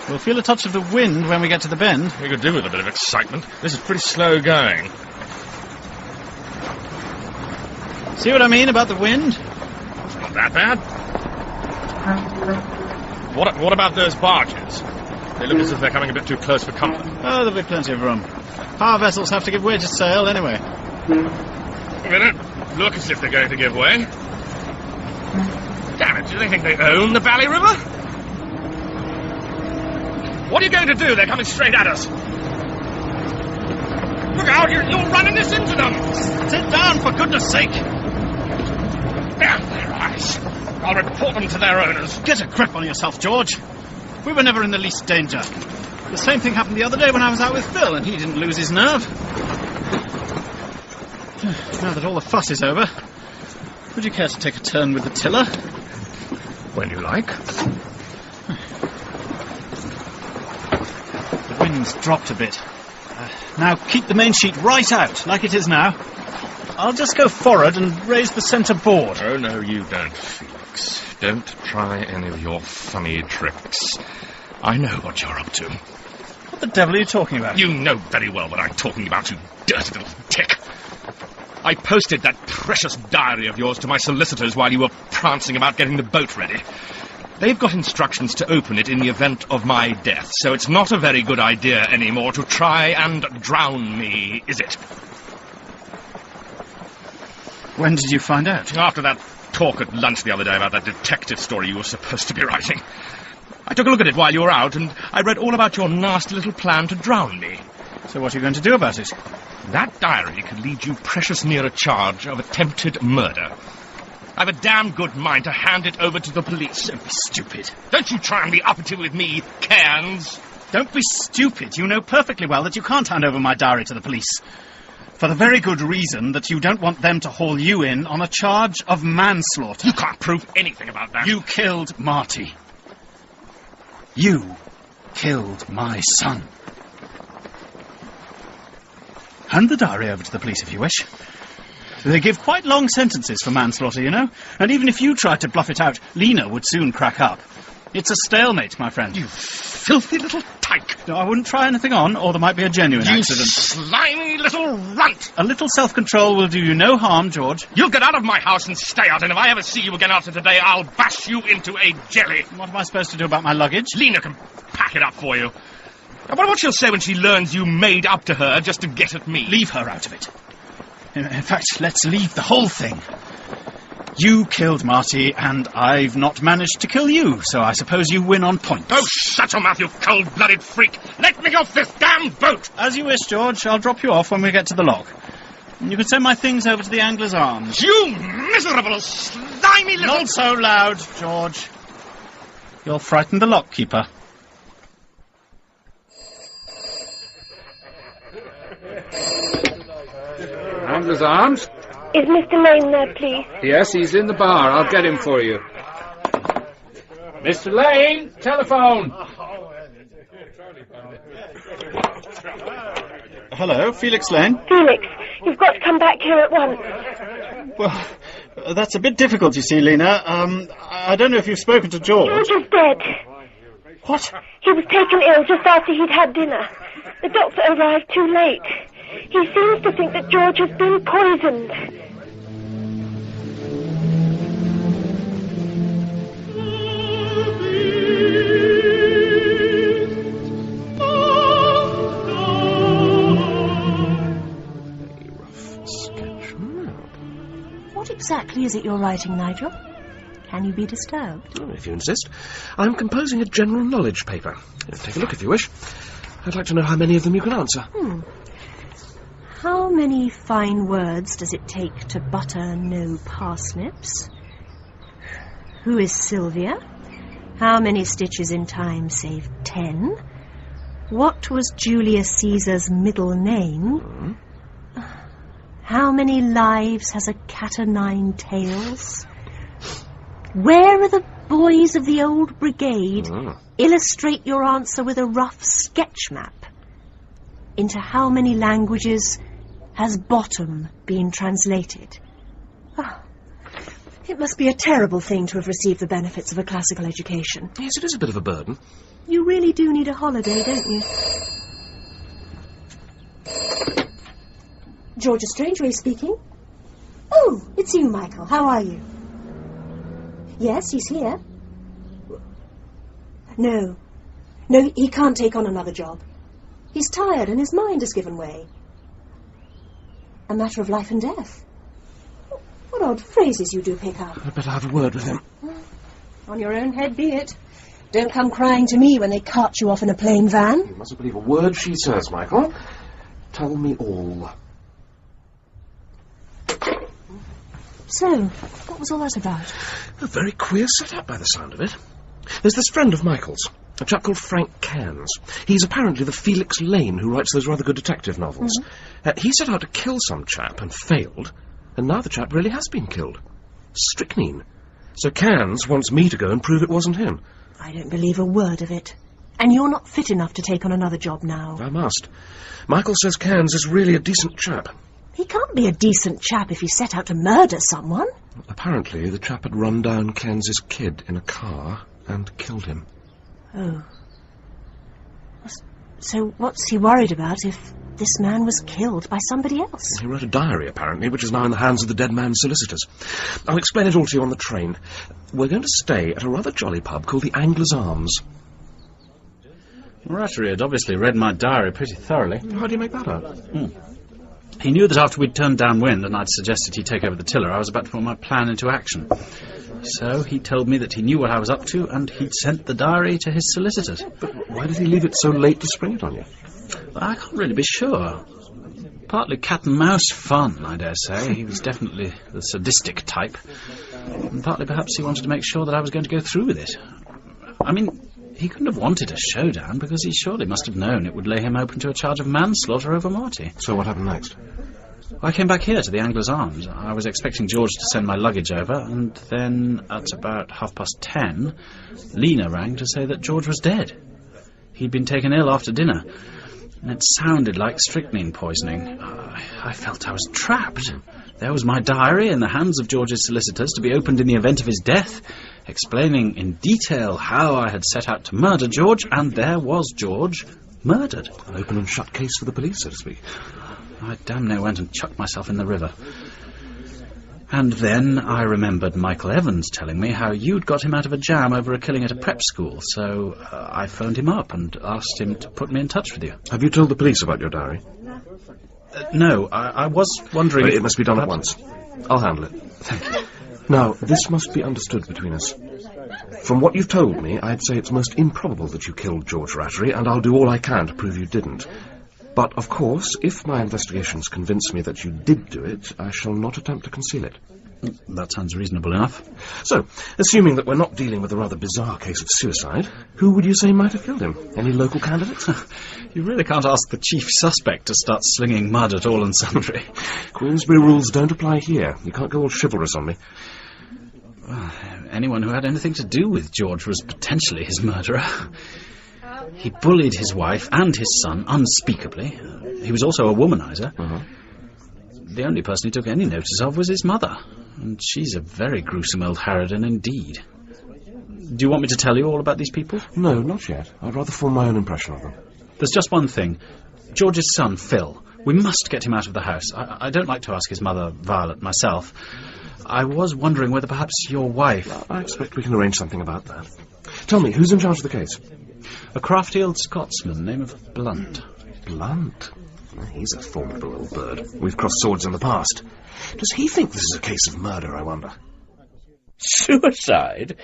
We'll feel a touch of the wind when we get to the bend. We could do with a bit of excitement. This is pretty slow going. See what I mean about the wind? It's not that bad. What about those barges? They look as if they're coming a bit too close for comfort. Oh, there'll be plenty of room. Our vessels have to give way to sail anyway. They don't look as if they're going to give way. Damn it, do they think they own the Valley River? What are you going to do? They're coming straight at us. Look out, you're running this into them. Sit down, for goodness sake. Damn their eyes. I'll report them to their owners. Get a grip on yourself, George. We were never in the least danger. The same thing happened the other day when I was out with Phil, and he didn't lose his nerve. Now that all the fuss is over, would you care to take a turn with the tiller? When you like. The wind's dropped a bit. Now keep the main sheet right out, like it is now. I'll just go forward and raise the centre board. Oh, no, you don't, Felix. Don't try any of your funny tricks. I know what you're up to. What the devil are you talking about? You know very well what I'm talking about, you dirty little tick. I posted that precious diary of yours to my solicitors while you were prancing about getting the boat ready. They've got instructions to open it in the event of my death, so it's not a very good idea anymore to try and drown me, is it? When did you find out? After that talk at lunch the other day about that detective story you were supposed to be writing. I took a look at it while you were out, and I read all about your nasty little plan to drown me. So what are you going to do about it? That diary could lead you precious near a charge of attempted murder. I've a damn good mind to hand it over to the police. Don't be stupid. Don't you try and be uppity with me, Cairnes. Don't be stupid. You know perfectly well that you can't hand over my diary to the police. For the very good reason that you don't want them to haul you in on a charge of manslaughter. You can't prove anything about that. You killed Marty. You killed my son. Hand the diary over to the police if you wish. They give quite long sentences for manslaughter, you know. And even if you tried to bluff it out, Lena would soon crack up. It's a stalemate, my friend. You filthy little tyke. No, I wouldn't try anything on, or there might be a genuine accident. You slimy little runt. A little self-control will do you no harm, George. You'll get out of my house and stay out, and if I ever see you again after today, I'll bash you into a jelly. What am I supposed to do about my luggage? Lena can pack it up for you. I wonder what she'll say when she learns you made up to her just to get at me. Leave her out of it. In fact, let's leave the whole thing. You killed Marty, and I've not managed to kill you, so I suppose you win on points. Oh, shut your mouth, you cold-blooded freak! Let me off this damn boat! As you wish, George. I'll drop you off when we get to the lock. You can send my things over to the Angler's Arms. You miserable, slimy little... Not so loud, George. You'll frighten the lockkeeper. Angler's Arms? Is Mr. Lane there, please? Yes, he's in the bar. I'll get him for you. Mr. Lane, telephone. Hello, Felix Lane. Felix, you've got to come back here at once. Well, that's a bit difficult, you see, Lena. I don't know if you've spoken to George. George is dead. What? He was taken ill just after he'd had dinner. The doctor arrived too late. He seems to think that George has been poisoned. What exactly is it you're writing, Nigel? Can you be disturbed? Oh, if you insist. I'm composing a general knowledge paper. Take a look if you wish. I'd like to know how many of them you can answer. How many fine words does it take to butter no parsnips? Who is Sylvia? How many stitches in time save 10? What was Julius Caesar's middle name? How many lives has a cat o' nine tails? Where are the boys of the old brigade? Illustrate your answer with a rough sketch map. Into how many languages has bottom been translated? It must be a terrible thing to have received the benefits of a classical education. Yes, it is a bit of a burden. You really do need a holiday, don't you? Georgia Strangeways speaking. Oh, it's you, Michael. How are you? Yes, he's here. No, he can't take on another job. He's tired and his mind has given way. A matter of life and death. What odd phrases you do pick up. I'd better have a word with him. On your own head be it. Don't come crying to me when they cart you off in a plain van. You mustn't believe a word she says, Michael. Tell me all. So, what was all that about? A very queer setup by the sound of it. There's this friend of Michael's. A chap called Frank Cairnes. He's apparently the Felix Lane who writes those rather good detective novels. He set out to kill some chap and failed, and now the chap really has been killed. Strychnine. So Cairnes wants me to go and prove it wasn't him. I don't believe a word of it. And you're not fit enough to take on another job now. I must. Michael says Cairnes is really a decent chap. He can't be a decent chap if he set out to murder someone. Apparently, the chap had run down Cairnes's kid in a car and killed him. Oh. So what's he worried about if this man was killed by somebody else? He wrote a diary, apparently, which is now in the hands of the dead man's solicitors. I'll explain it all to you on the train. We're going to stay at a rather jolly pub called the Angler's Arms. Rattery had obviously read my diary pretty thoroughly. How do you make that out? He knew that after we'd turned downwind and I'd suggested he take over the tiller, I was about to put my plan into action. So he told me that he knew what I was up to and he'd sent the diary to his solicitors. But why did he leave it so late to spring it on you? I can't really be sure. Partly cat and mouse fun, I dare say. He was definitely the sadistic type. And partly perhaps he wanted to make sure that I was going to go through with it. I mean, he couldn't have wanted a showdown because he surely must have known it would lay him open to a charge of manslaughter over Marty. So what happened next? I came back here to the Angler's Arms. I was expecting George to send my luggage over, and then at about 10:30, Lena rang to say that George was dead. He'd been taken ill after dinner, and it sounded like strychnine poisoning. I felt I was trapped. There was my diary in the hands of George's solicitors to be opened in the event of his death, explaining in detail how I had set out to murder George, and there was George murdered. An open and shut case for the police, so to speak. I damn near went and chucked myself in the river. And then I remembered Michael Evans telling me how you'd got him out of a jam over a killing at a prep school, so I phoned him up and asked him to put me in touch with you. Have you told the police about your diary? No, I was wondering... It must be done at once. I'll handle it. Thank you. Now, this must be understood between us. From what you've told me, I'd say it's most improbable that you killed George Rattery, and I'll do all I can to prove you didn't. But, of course, if my investigations convince me that you did do it, I shall not attempt to conceal it. That sounds reasonable enough. So, assuming that we're not dealing with a rather bizarre case of suicide, who would you say might have killed him? Any local candidates? You really can't ask the chief suspect to start slinging mud at all and sundry. Queensberry rules don't apply here. You can't go all chivalrous on me. Well, anyone who had anything to do with George was potentially his murderer. He bullied his wife and his son unspeakably. He was also a womanizer. The only person he took any notice of was his mother, and she's a very gruesome old harridan indeed. Do you want me to tell you all about these people? No, not yet. I'd rather form my own impression of them. There's just one thing. George's son, Phil. We must get him out of the house. I don't like to ask his mother, Violet, myself. I was wondering whether perhaps your wife... I expect we can arrange something about that. Tell me, who's in charge of the case? A crafty old Scotsman, name of Blunt. Blunt? He's a formidable old bird. We've crossed swords in the past. Does he think this is a case of murder, I wonder? Suicide?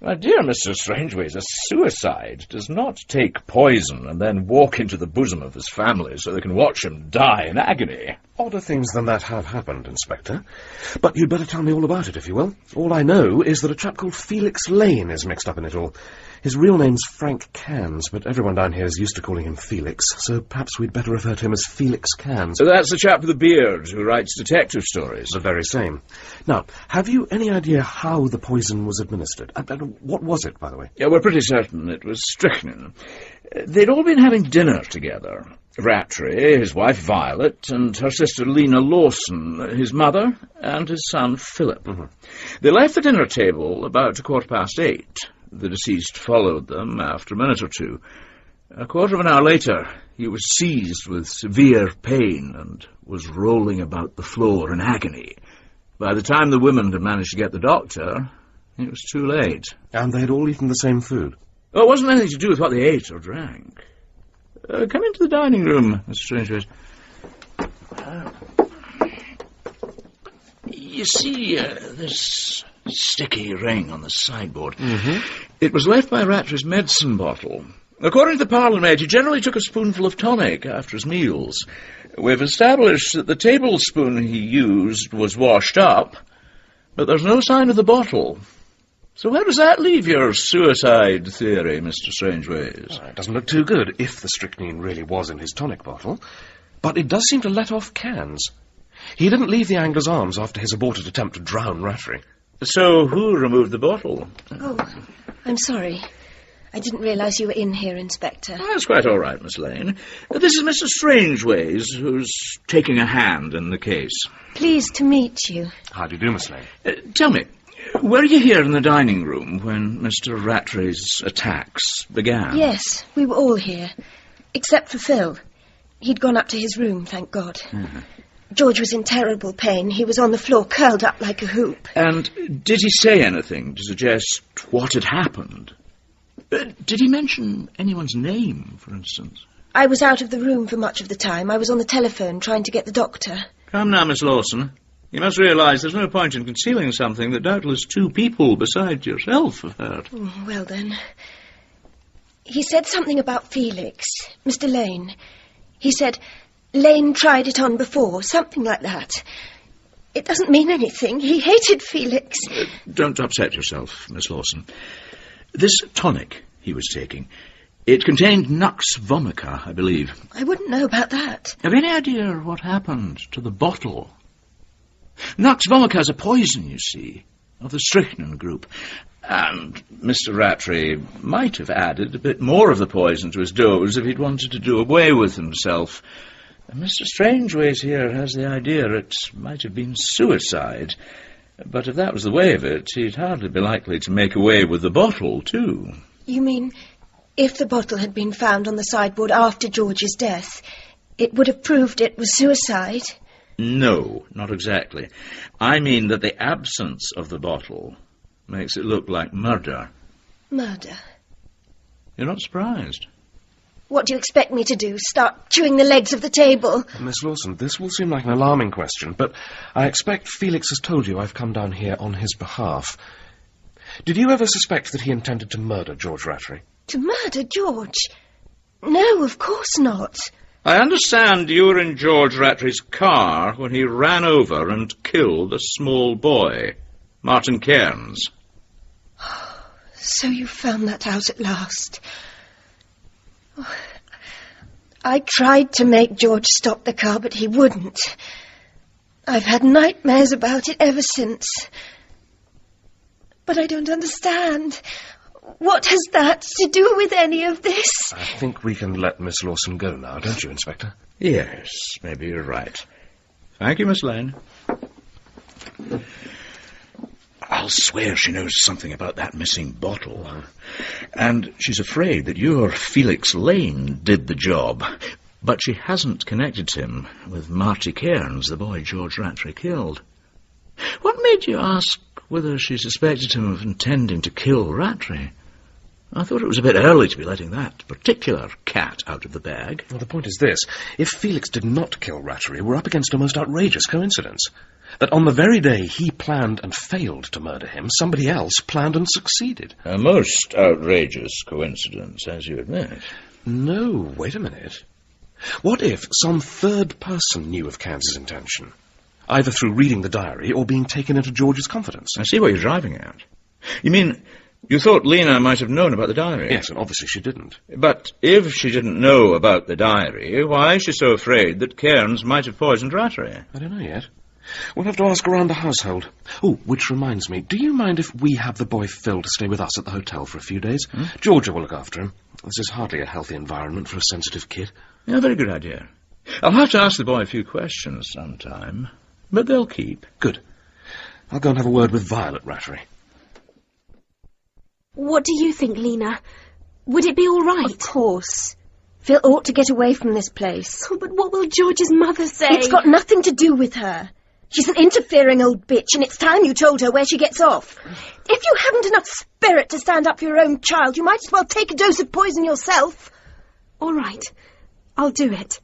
My dear Mr. Strangeways, a suicide does not take poison and then walk into the bosom of his family so they can watch him die in agony. Odder things than that have happened, Inspector. But you'd better tell me all about it, if you will. All I know is that a chap called Felix Lane is mixed up in it all. His real name's Frank Cairnes, but everyone down here is used to calling him Felix, so perhaps we'd better refer to him as Felix Cairnes. So that's the chap with the beard who writes detective stories? The very same. Now, have you any idea how the poison was administered? What was it, by the way? Yeah, we're pretty certain it was strychnine. They'd all been having dinner together. Rattery, his wife Violet, and her sister Lena Lawson, his mother, and his son Philip. They left the dinner table about 8:15. The deceased followed them after a minute or two. A quarter of an hour later, he was seized with severe pain and was rolling about the floor in agony. By the time the women had managed to get the doctor, it was too late. And they had all eaten the same food? Oh, it wasn't anything to do with what they ate or drank. Come into the dining room, Mr. Strangeways. You see, this sticky ring on the sideboard. It was left by Rattery's medicine bottle. According to the parlour maid, he generally took a spoonful of tonic after his meals. We've established that the tablespoon he used was washed up, but there's no sign of the bottle. So where does that leave your suicide theory, Mr. Strangeways? It doesn't look too good if the strychnine really was in his tonic bottle. But it does seem to let off Cairnes. He didn't leave the Angler's Arms after his aborted attempt to drown Rattery. So who removed the bottle? Oh, I'm sorry. I didn't realise you were in here, Inspector. Oh, that's quite all right, Miss Lane. This is Mr. Strangeways, who's taking a hand in the case. Pleased to meet you. How do you do, Miss Lane? Tell me, were you here in the dining room when Mr. Rattery's attacks began? Yes, we were all here, except for Phil. He'd gone up to his room, thank God. Uh-huh. George was in terrible pain. He was on the floor, curled up like a hoop. And did he say anything to suggest what had happened? Did he mention anyone's name, for instance? I was out of the room for much of the time. I was on the telephone trying to get the doctor. Come now, Miss Lawson. You must realise there's no point in concealing something that doubtless two people besides yourself have heard. Oh, well, then. He said something about Felix, Mr. Lane. He said Lane tried it on before, something like that. It doesn't mean anything. He hated Felix. Don't upset yourself, Miss Lawson. This tonic he was taking, it contained Nux vomica, I believe. I wouldn't know about that. Have any idea what happened to the bottle? Nux vomica is a poison, you see, of the strychnine group. And Mr. Rattery might have added a bit more of the poison to his dose if he'd wanted to do away with himself. And Mr. Strangeways here has the idea it might have been suicide. But if that was the way of it, he'd hardly be likely to make away with the bottle, too. You mean, if the bottle had been found on the sideboard after George's death, it would have proved it was suicide? No, not exactly. I mean that the absence of the bottle makes it look like murder. Murder? You're not surprised? What do you expect me to do? Start chewing the legs of the table? Miss Lawson, this will seem like an alarming question, but I expect Felix has told you I've come down here on his behalf. Did you ever suspect that he intended to murder George Rattery? To murder George? No, of course not. I understand you were in George Rattery's car when he ran over and killed a small boy, Martin Cairnes. So you found that out at last. I tried to make George stop the car, but he wouldn't. I've had nightmares about it ever since. But I don't understand. What has that to do with any of this? I think we can let Miss Lawson go now, don't you, Inspector? Yes, maybe you're right. Thank you, Miss Lane. I'll swear she knows something about that missing bottle. And she's afraid that your Felix Lane did the job. But she hasn't connected him with Marty Cairnes, the boy George Rattery killed. What made you ask whether she suspected him of intending to kill Rattery? I thought it was a bit early to be letting that particular cat out of the bag. Well, the point is this. If Felix did not kill Rattery, we're up against a most outrageous coincidence. That on the very day he planned and failed to murder him, somebody else planned and succeeded. A most outrageous coincidence, as you admit. No, wait a minute. What if some third person knew of Cairnes's intention? Either through reading the diary or being taken into George's confidence. I see what you're driving at. You mean you thought Lena might have known about the diary? Yes, and obviously she didn't. But if she didn't know about the diary, why is she so afraid that Cairnes might have poisoned Rattery? I don't know yet. We'll have to ask around the household. Oh, which reminds me, do you mind if we have the boy Phil to stay with us at the hotel for a few days? Georgia will look after him. This is hardly a healthy environment for a sensitive kid. Yeah, very good idea. I'll have to ask the boy a few questions sometime, but they'll keep. Good. I'll go and have a word with Violet Rattery. What do you think, Lena? Would it be all right? Of course. Phil ought to get away from this place. Oh, but what will George's mother say? It's got nothing to do with her. She's an interfering old bitch, and it's time you told her where she gets off. If you haven't enough spirit to stand up for your own child, you might as well take a dose of poison yourself. All right. I'll do it.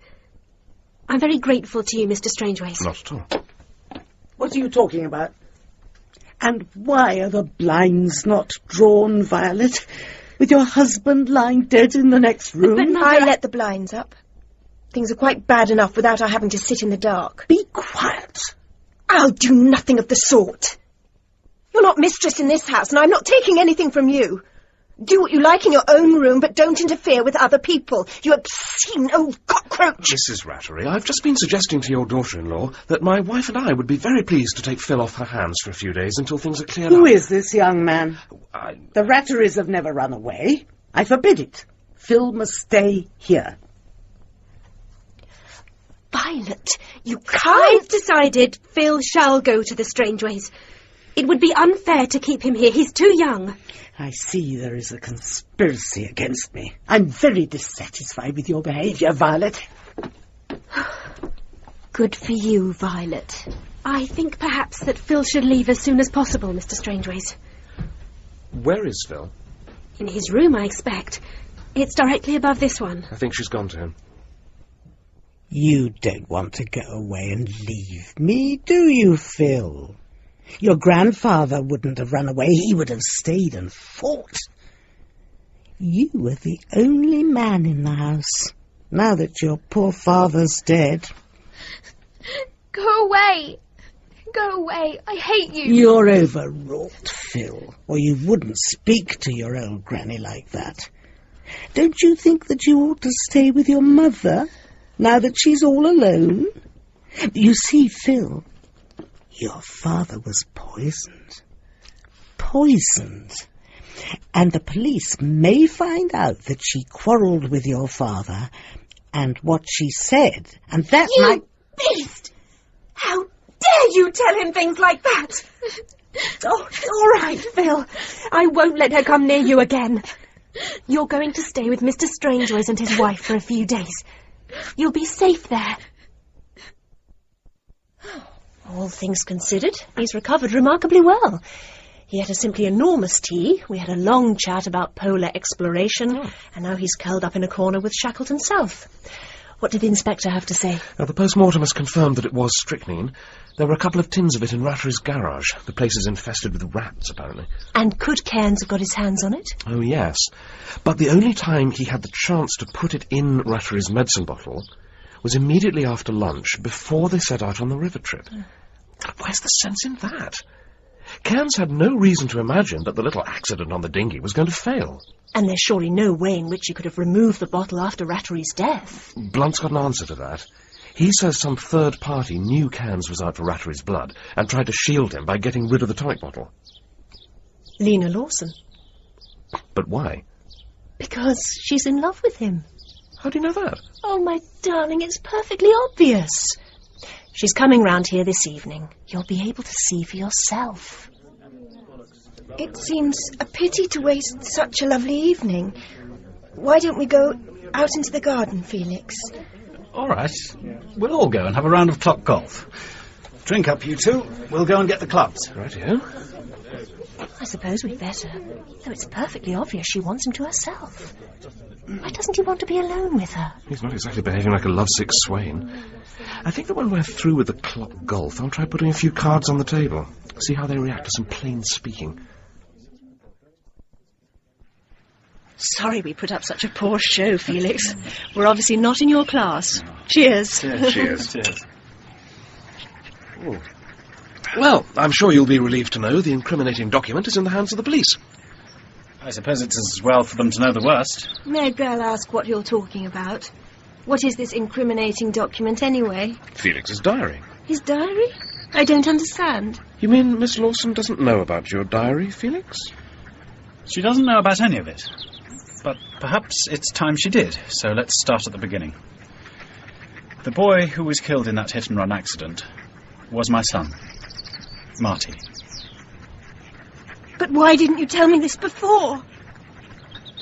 I'm very grateful to you, Mr. Strangeways. Not at all. What are you talking about? And why are the blinds not drawn, Violet? With your husband lying dead in the next room? But Mother, I let the blinds up. Things are quite bad enough without our having to sit in the dark. Be quiet. I'll do nothing of the sort. You're not mistress in this house, and I'm not taking anything from you. Do what you like in your own room, but don't interfere with other people, you obscene old cockroach. Mrs. Rattery, I've just been suggesting to your daughter-in-law that my wife and I would be very pleased to take Phil off her hands for a few days until things are cleared up. Who is this young man? The Ratterys have never run away. I forbid it. Phil must stay here. Violet, you I've can't... decided Phil shall go to the Strangeways. It would be unfair to keep him here. He's too young. I see there is a conspiracy against me. I'm very dissatisfied with your behaviour, Violet. Good for you, Violet. I think perhaps that Phil should leave as soon as possible, Mr. Strangeways. Where is Phil? In his room, I expect. It's directly above this one. I think she's gone to him. You don't want to go away and leave me, do you, Phil? Your grandfather wouldn't have run away. He would have stayed and fought. You were the only man in the house, now that your poor father's dead. Go away. Go away. I hate you. You're overwrought, Phil, or you wouldn't speak to your old granny like that. Don't you think that you ought to stay with your mother, now that she's all alone? You see, Phil, your father was poisoned. Poisoned. And the police may find out that she quarrelled with your father and what she said, and that might... Beast! How dare you tell him things like that? Oh, all right, Phil. I won't let her come near you again. You're going to stay with Mr. Strangeways and his wife for a few days. You'll be safe there. All things considered, he's recovered remarkably well. He had a simply enormous tea, we had a long chat about polar exploration, and now he's curled up in a corner with Shackleton South. What did the inspector have to say? Now, the post-mortem has confirmed that it was strychnine. There were a couple of tins of it in Rattery's garage. The place is infested with rats, apparently. And could Cairnes have got his hands on it? Oh, yes. But the only time he had the chance to put it in Rattery's medicine bottle was immediately after lunch, before they set out on the river trip. Where's the sense in that? Cairnes had no reason to imagine that the little accident on the dinghy was going to fail. And there's surely no way in which he could have removed the bottle after Rattery's death. Blunt's got an answer to that. He says some third party knew Cairnes was out for Rattery's blood and tried to shield him by getting rid of the tonic bottle. Lena Lawson. But why? Because she's in love with him. How do you know that? Oh, my darling, it's perfectly obvious. She's coming round here this evening. You'll be able to see for yourself. It seems a pity to waste such a lovely evening. Why don't we go out into the garden, Felix? All right. We'll all go and have a round of clock golf. Drink up, you two. We'll go and get the clubs. Right here. I suppose we'd better. Though it's perfectly obvious she wants him to herself. Why doesn't he want to be alone with her? He's not exactly behaving like a lovesick swain. I think that when we're through with the clock golf, I'll try putting a few cards on the table. See how they react to some plain speaking. Sorry we put up such a poor show, Felix. We're obviously not in your class. Cheers. Cheers. Cheers. Well, I'm sure you'll be relieved to know the incriminating document is in the hands of the police. I suppose it's as well for them to know the worst. May a girl ask what you're talking about? What is this incriminating document, anyway? Felix's diary. His diary? I don't understand. You mean Miss Lawson doesn't know about your diary, Felix? She doesn't know about any of it. But perhaps it's time she did, so let's start at the beginning. The boy who was killed in that hit-and-run accident was my son, Marty. But why didn't you tell me this before?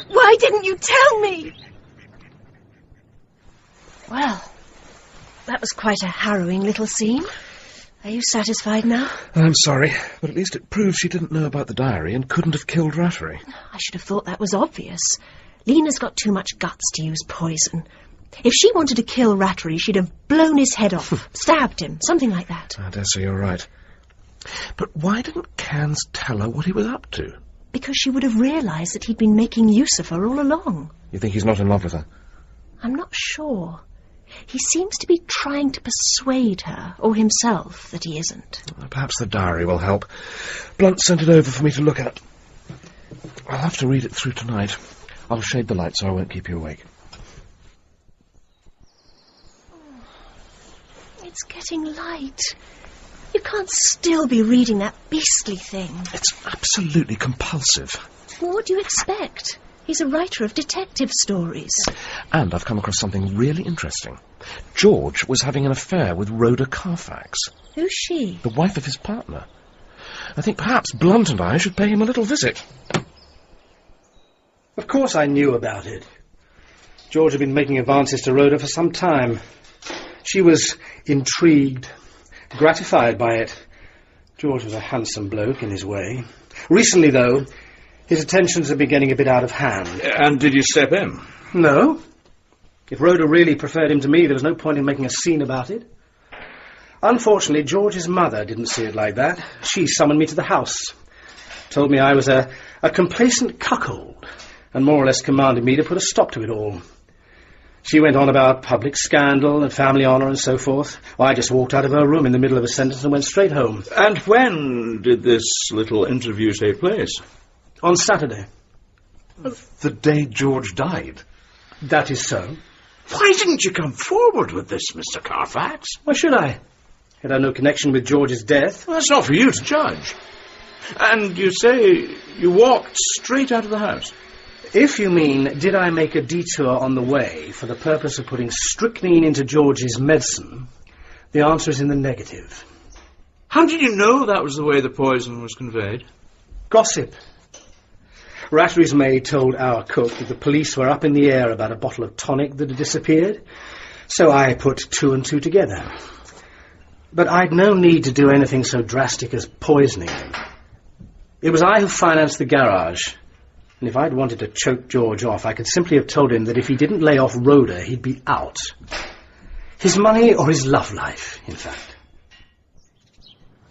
Why didn't you tell me? Well, that was quite a harrowing little scene. Are you satisfied now? I'm sorry, but at least it proves she didn't know about the diary and couldn't have killed Rattery. I should have thought that was obvious. Lena's got too much guts to use poison. If she wanted to kill Rattery, she'd have blown his head off, stabbed him, something like that. I dare say you're right. But why didn't Cairnes tell her what he was up to? Because she would have realised that he'd been making use of her all along. You think he's not in love with her? I'm not sure. He seems to be trying to persuade her, or himself, that he isn't. Perhaps the diary will help. Blunt sent it over for me to look at. I'll have to read it through tonight. I'll shade the light so I won't keep you awake. It's getting light. You can't still be reading that beastly thing. It's absolutely compulsive. Well, what do you expect? He's a writer of detective stories. And I've come across something really interesting. George was having an affair with Rhoda Carfax. Who's she? The wife of his partner. I think perhaps Blunt and I should pay him a little visit. Of course I knew about it. George had been making advances to Rhoda for some time. She was intrigued, gratified by it. George was a handsome bloke in his way. Recently, though, his attentions had been getting a bit out of hand. And did you step in? No. If Rhoda really preferred him to me, there was no point in making a scene about it. Unfortunately, George's mother didn't see it like that. She summoned me to the house, told me I was a complacent cuckold, and more or less commanded me to put a stop to it all. She went on about public scandal and family honour and so forth. Well, I just walked out of her room in the middle of a sentence and went straight home. And when did this little interview take place? On Saturday. The day George died. That is so. Why didn't you come forward with this, Mr. Carfax? Why should I? It had no connection with George's death. Well, that's not for you to judge. And you say you walked straight out of the house? If you mean, did I make a detour on the way for the purpose of putting strychnine into George's medicine, the answer is in the negative. How did you know that was the way the poison was conveyed? Gossip. Rattery's maid told our cook that the police were up in the air about a bottle of tonic that had disappeared, so I put two and two together. But I'd no need to do anything so drastic as poisoning him. It was I who financed the garage, and if I'd wanted to choke George off, I could simply have told him that if he didn't lay off Rhoda, he'd be out. His money or his love life, in fact.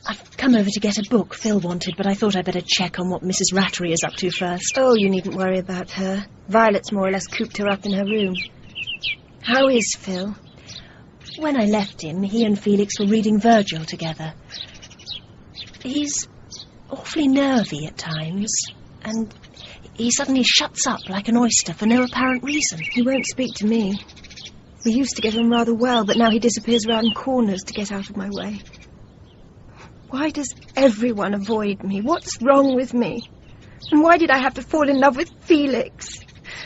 I've come over to get a book Phil wanted, but I thought I'd better check on what Mrs. Rattery is up to first. Oh, you needn't worry about her. Violet's more or less cooped her up in her room. How is Phil? When I left him, he and Felix were reading Virgil together. He's awfully nervy at times, and he suddenly shuts up like an oyster for no apparent reason. He won't speak to me. We used to get on rather well, but now he disappears around corners to get out of my way. Why does everyone avoid me? What's wrong with me? And why did I have to fall in love with Felix?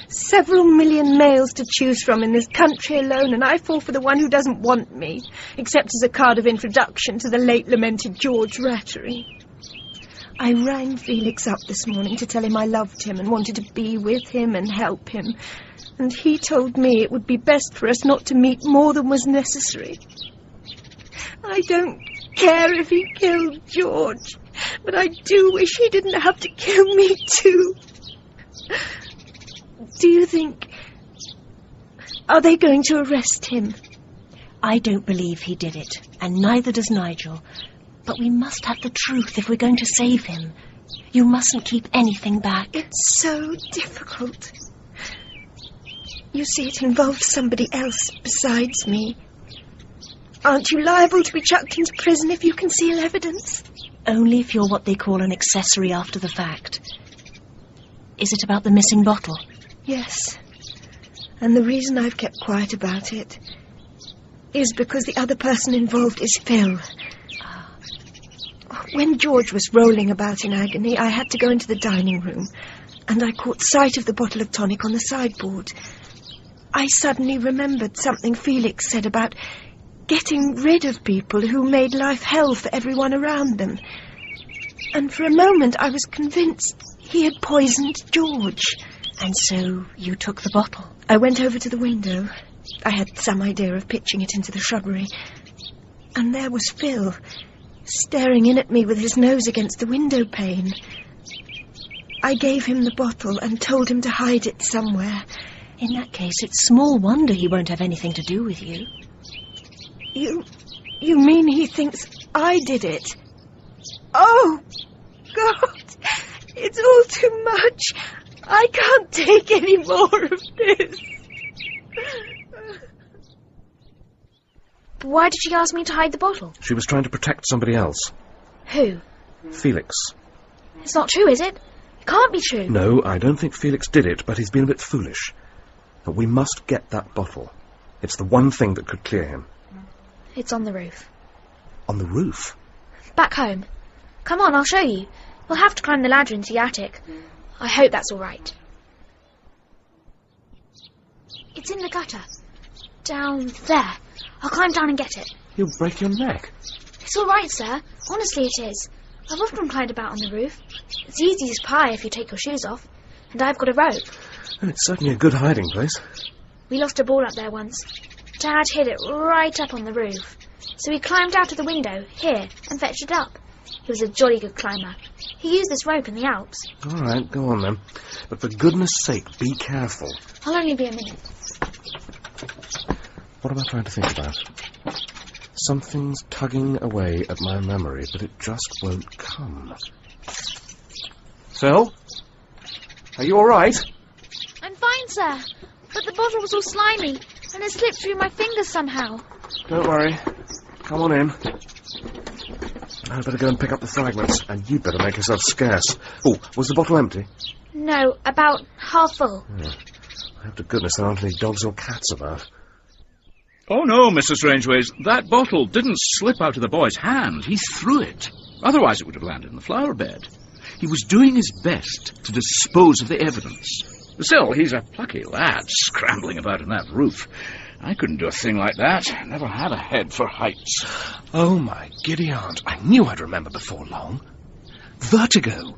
Several million males to choose from in this country alone, and I fall for the one who doesn't want me, except as a card of introduction to the late lamented George Rattery. I rang Felix up this morning to tell him I loved him and wanted to be with him and help him, and he told me it would be best for us not to meet more than was necessary. I don't care if he killed George, but I do wish he didn't have to kill me too. Do you think... Are they going to arrest him? I don't believe he did it, and neither does Nigel. But we must have the truth if we're going to save him. You mustn't keep anything back. It's so difficult. You see, it involves somebody else besides me. Aren't you liable to be chucked into prison if you conceal evidence? Only if you're what they call an accessory after the fact. Is it about the missing bottle? Yes. And the reason I've kept quiet about it is because the other person involved is Phil. When George was rolling about in agony, I had to go into the dining room, and I caught sight of the bottle of tonic on the sideboard. I suddenly remembered something Felix said about getting rid of people who made life hell for everyone around them. And for a moment I was convinced he had poisoned George. And so you took the bottle? I went over to the window. I had some idea of pitching it into the shrubbery. And there was Phil, staring in at me with his nose against the window pane. I gave him the bottle and told him to hide it somewhere. In that case, it's small wonder he won't have anything to do with you. You mean he thinks I did it? Oh, God, it's all too much. I can't take any more of this. Why did she ask me to hide the bottle? She was trying to protect somebody else. Who? Felix. It's not true, is it? It can't be true. No, I don't think Felix did it, but he's been a bit foolish. But we must get that bottle. It's the one thing that could clear him. It's on the roof. On the roof? Back home. Come on, I'll show you. We'll have to climb the ladder into the attic. I hope that's all right. It's in the gutter. Down there. I'll climb down and get it. You'll break your neck. It's all right, sir. Honestly, it is. I've often climbed about on the roof. It's easy as pie if you take your shoes off. And I've got a rope. Oh, it's certainly a good hiding place. We lost a ball up there once. Dad hid it right up on the roof. So he climbed out of the window, here, and fetched it up. He was a jolly good climber. He used this rope in the Alps. All right, go on then. But for goodness sake, be careful. I'll only be a minute. What am I trying to think about? Something's tugging away at my memory, but it just won't come. Phil? Are you all right? I'm fine, sir. But the bottle was all slimy, and it slipped through my fingers somehow. Don't worry. Come on in. I'd better go and pick up the fragments, and you'd better make yourself scarce. Oh, was the bottle empty? No, about half full. Yeah. I hope to goodness there aren't any dogs or cats about. Oh, no, Mr. Strangeways. That bottle didn't slip out of the boy's hand. He threw it. Otherwise it would have landed in the flower bed. He was doing his best to dispose of the evidence. Still, he's a plucky lad, scrambling about in that roof. I couldn't do a thing like that. Never had a head for heights. Oh, my giddy aunt. I knew I'd remember before long. Vertigo.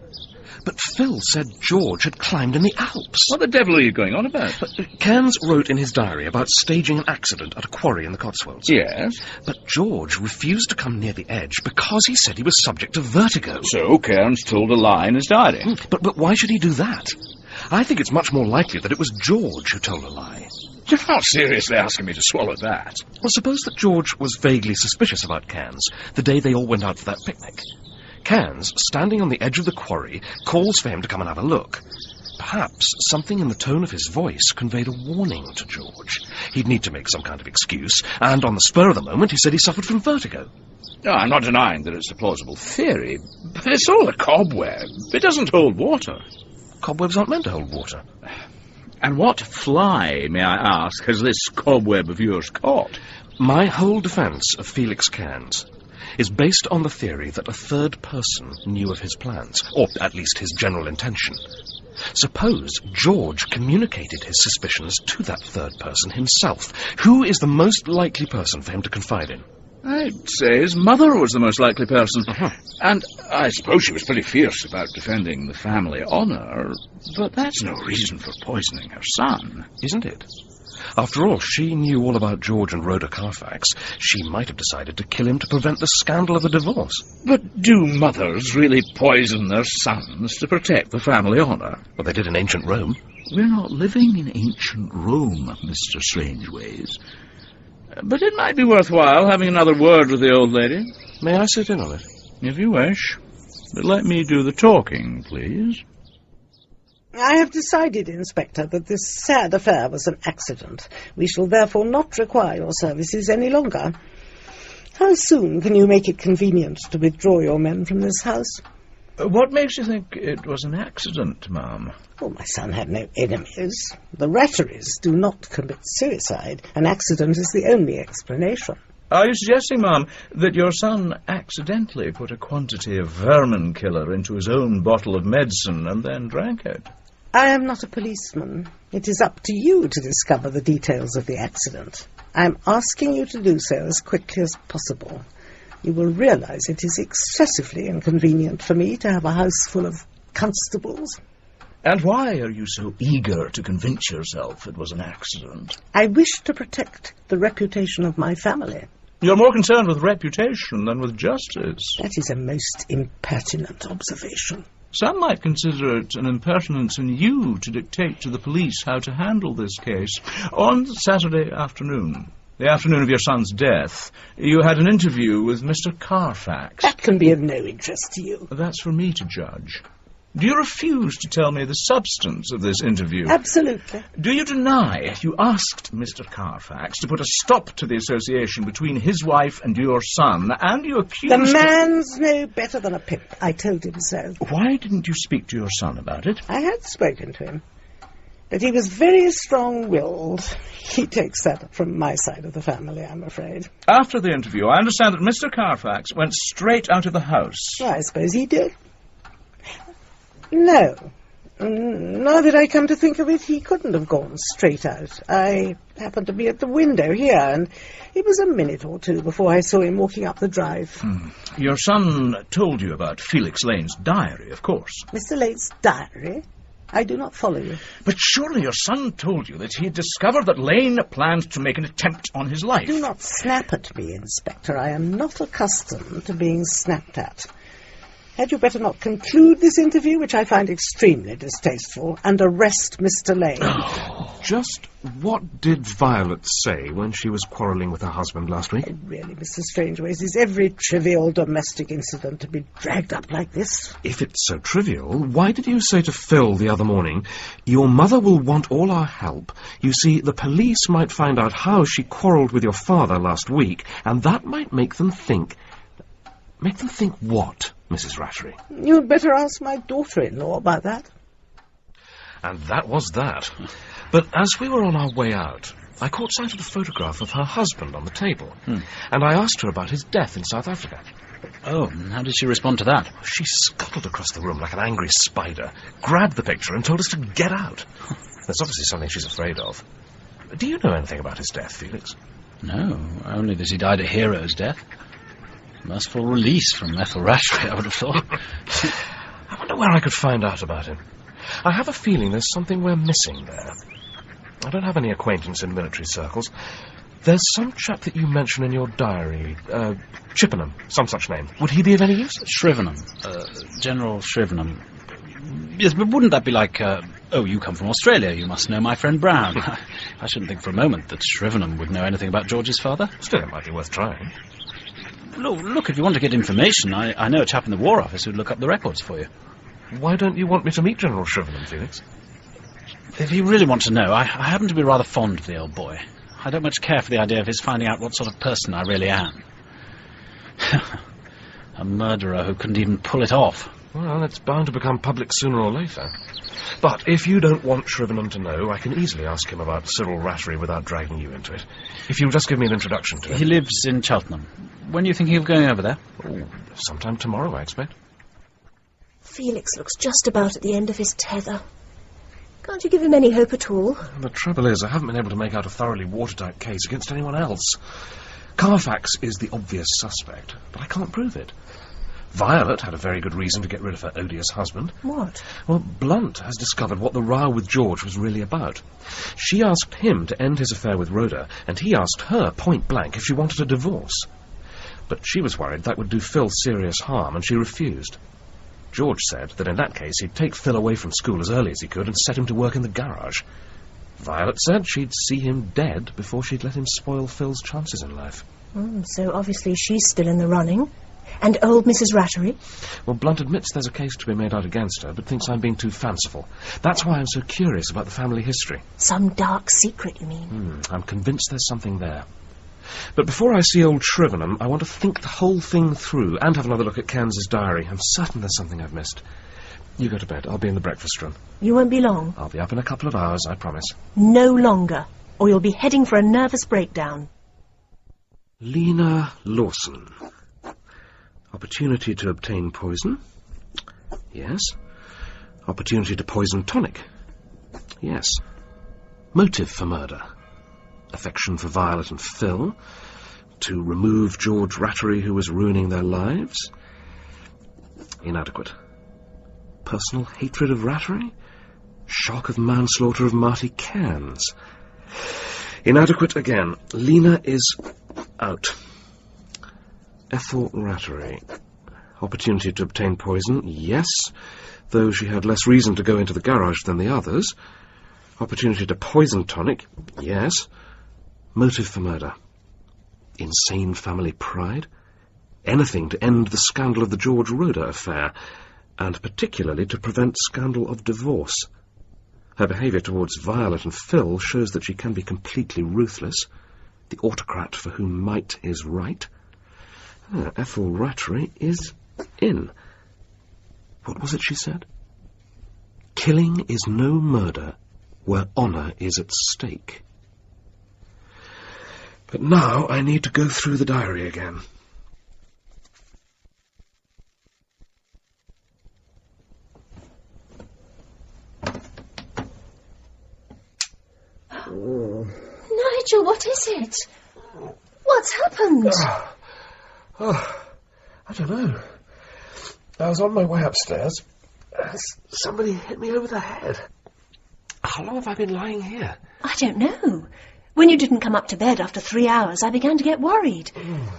But Phil said George had climbed in the Alps. What the devil are you going on about? Cairnes wrote in his diary about staging an accident at a quarry in the Cotswolds. Yes? But George refused to come near the edge because he said he was subject to vertigo. So Cairnes told a lie in his diary. But why should he do that? I think it's much more likely that it was George who told a lie. You're not seriously asking me to swallow that. Well, suppose that George was vaguely suspicious about Cairnes the day they all went out for that picnic. Cairnes, standing on the edge of the quarry, calls for him to come and have a look. Perhaps something in the tone of his voice conveyed a warning to George. He'd need to make some kind of excuse, and on the spur of the moment he said he suffered from vertigo. No, I'm not denying that it's a plausible theory, but it's all a cobweb. It doesn't hold water. Cobwebs aren't meant to hold water. And what fly, may I ask, has this cobweb of yours caught? My whole defence of Felix Cairnes is based on the theory that a third person knew of his plans, or at least his general intention. Suppose George communicated his suspicions to that third person himself. Who is the most likely person for him to confide in? I'd say his mother was the most likely person. And I suppose she was pretty fierce about defending the family honour, but that's no reason for poisoning her son. Isn't it? After all, she knew all about George and Rhoda Carfax. She might have decided to kill him to prevent the scandal of a divorce. But do mothers really poison their sons to protect the family honour? Well, they did in ancient Rome. We're not living in ancient Rome, Mr. Strangeways. But it might be worthwhile having another word with the old lady. May I sit in on it? If you wish. But let me do the talking, please. I have decided, Inspector, that this sad affair was an accident. We shall therefore not require your services any longer. How soon can you make it convenient to withdraw your men from this house? What makes you think it was an accident, ma'am? Oh, my son had no enemies. The Ratterys do not commit suicide. An accident is the only explanation. Are you suggesting, ma'am, that your son accidentally put a quantity of vermin killer into his own bottle of medicine and then drank it? I am not a policeman. It is up to you to discover the details of the accident. I am asking you to do so as quickly as possible. You will realize it is excessively inconvenient for me to have a house full of constables. And why are you so eager to convince yourself it was an accident? I wish to protect the reputation of my family. You're more concerned with reputation than with justice. That is a most impertinent observation. Some might consider it an impertinence in you to dictate to the police how to handle this case. On Saturday afternoon, the afternoon of your son's death, you had an interview with Mr. Carfax. That can be of no interest to you. That's for me to judge. Do you refuse to tell me the substance of this interview? Absolutely. Do you deny you asked Mr. Carfax to put a stop to the association between his wife and your son, and you accused... The man's no better than a pimp. I told him so. Why didn't you speak to your son about it? I had spoken to him, but he was very strong-willed. He takes that from my side of the family, I'm afraid. After the interview, I understand that Mr. Carfax went straight out of the house. Well, I suppose he did. No. Now that I come to think of it, he couldn't have gone straight out. I happened to be at the window here, and it was a minute or two before I saw him walking up the drive. Your son told you about Felix Lane's diary, of course. Mr. Lane's diary? I do not follow you. But surely your son told you that he had discovered that Lane planned to make an attempt on his life. Do not snap at me, Inspector. I am not accustomed to being snapped at. Had you better not conclude this interview, which I find extremely distasteful, and arrest Mr. Lane? Just what did Violet say when she was quarrelling with her husband last week? Oh, really, Mr. Strangeways, is every trivial domestic incident to be dragged up like this? If it's so trivial, why did you say to Phil the other morning, your mother will want all our help? You see, the police might find out how she quarrelled with your father last week, and that might make them think... Make them think what, Mrs. Rattery? You'd better ask my daughter-in-law about that. And that was that. But as we were on our way out, I caught sight of the photograph of her husband on the table, and I asked her about his death in South Africa. Oh, and how did she respond to that? She scuttled across the room like an angry spider, grabbed the picture and told us to get out. That's obviously something she's afraid of. Do you know anything about his death, Felix? No, only that he died a hero's death. Merciful release from Ethel Rattery, I would have thought. I wonder where I could find out about him. I have a feeling there's something we're missing there. I don't have any acquaintance in military circles. There's some chap that you mention in your diary, Chippenham, some such name. Would he be of any use? Shrivenham. General Shrivenham. Yes, but wouldn't that be like, oh, you come from Australia, you must know my friend Brown. I shouldn't think for a moment that Shrivenham would know anything about George's father. Still, it might be worth trying. Look, if you want to get information, I know a chap in the War Office who'd look up the records for you. Why don't you want me to meet General Shrivenham, Felix? If you really want to know, I happen to be rather fond of the old boy. I don't much care for the idea of his finding out what sort of person I really am. A murderer who couldn't even pull it off. Well, it's bound to become public sooner or later. But if you don't want Shrivenham to know, I can easily ask him about Cyril Rattery without dragging you into it. If you'll just give me an introduction to him. He lives in Cheltenham. When are you thinking of going over there? Oh, sometime tomorrow, I expect. Felix looks just about at the end of his tether. Can't you give him any hope at all? The trouble is, I haven't been able to make out a thoroughly watertight case against anyone else. Carfax is the obvious suspect, but I can't prove it. Violet had a very good reason to get rid of her odious husband. What? Well, Blunt has discovered what the row with George was really about. She asked him to end his affair with Rhoda, and he asked her point blank if she wanted a divorce. But she was worried that would do Phil serious harm, and she refused. George said that in that case he'd take Phil away from school as early as he could and set him to work in the garage. Violet said she'd see him dead before she'd let him spoil Phil's chances in life. So obviously she's still in the running. And old Mrs. Rattery? Well, Blunt admits there's a case to be made out against her, but thinks I'm being too fanciful. That's why I'm so curious about the family history. Some dark secret, you mean? I'm convinced there's something there. But before I see old Shrivenham, I want to think the whole thing through and have another look at Cairnes' diary. I'm certain there's something I've missed. You go to bed. I'll be in the breakfast room. You won't be long? I'll be up in a couple of hours, I promise. No longer, or you'll be heading for a nervous breakdown. Lena Lawson. Opportunity to obtain poison? Yes. Opportunity to poison tonic? Yes. Motive for murder? Affection for Violet and Phil? To remove George Rattery, who was ruining their lives? Inadequate. Personal hatred of Rattery? Shock of manslaughter of Marty Cairnes? Inadequate again. Lena is out. Ethel Rattery. Opportunity to obtain poison? Yes, though she had less reason to go into the garage than the others. Opportunity to poison tonic? Yes. Motive for murder? Insane family pride? Anything to end the scandal of the George Rhoda affair? and particularly to prevent scandal of divorce. Her behaviour towards Violet and Phil shows that she can be completely ruthless, the autocrat for whom might is right. Ethel Rattery is in. What was it she said? Killing is no murder where honour is at stake. But now I need to go through the diary again. Nigel, what is it? What's happened? I don't know. I was on my way upstairs. Somebody hit me over the head. How long have I been lying here? I don't know. When you didn't come up to bed after 3 hours, I began to get worried.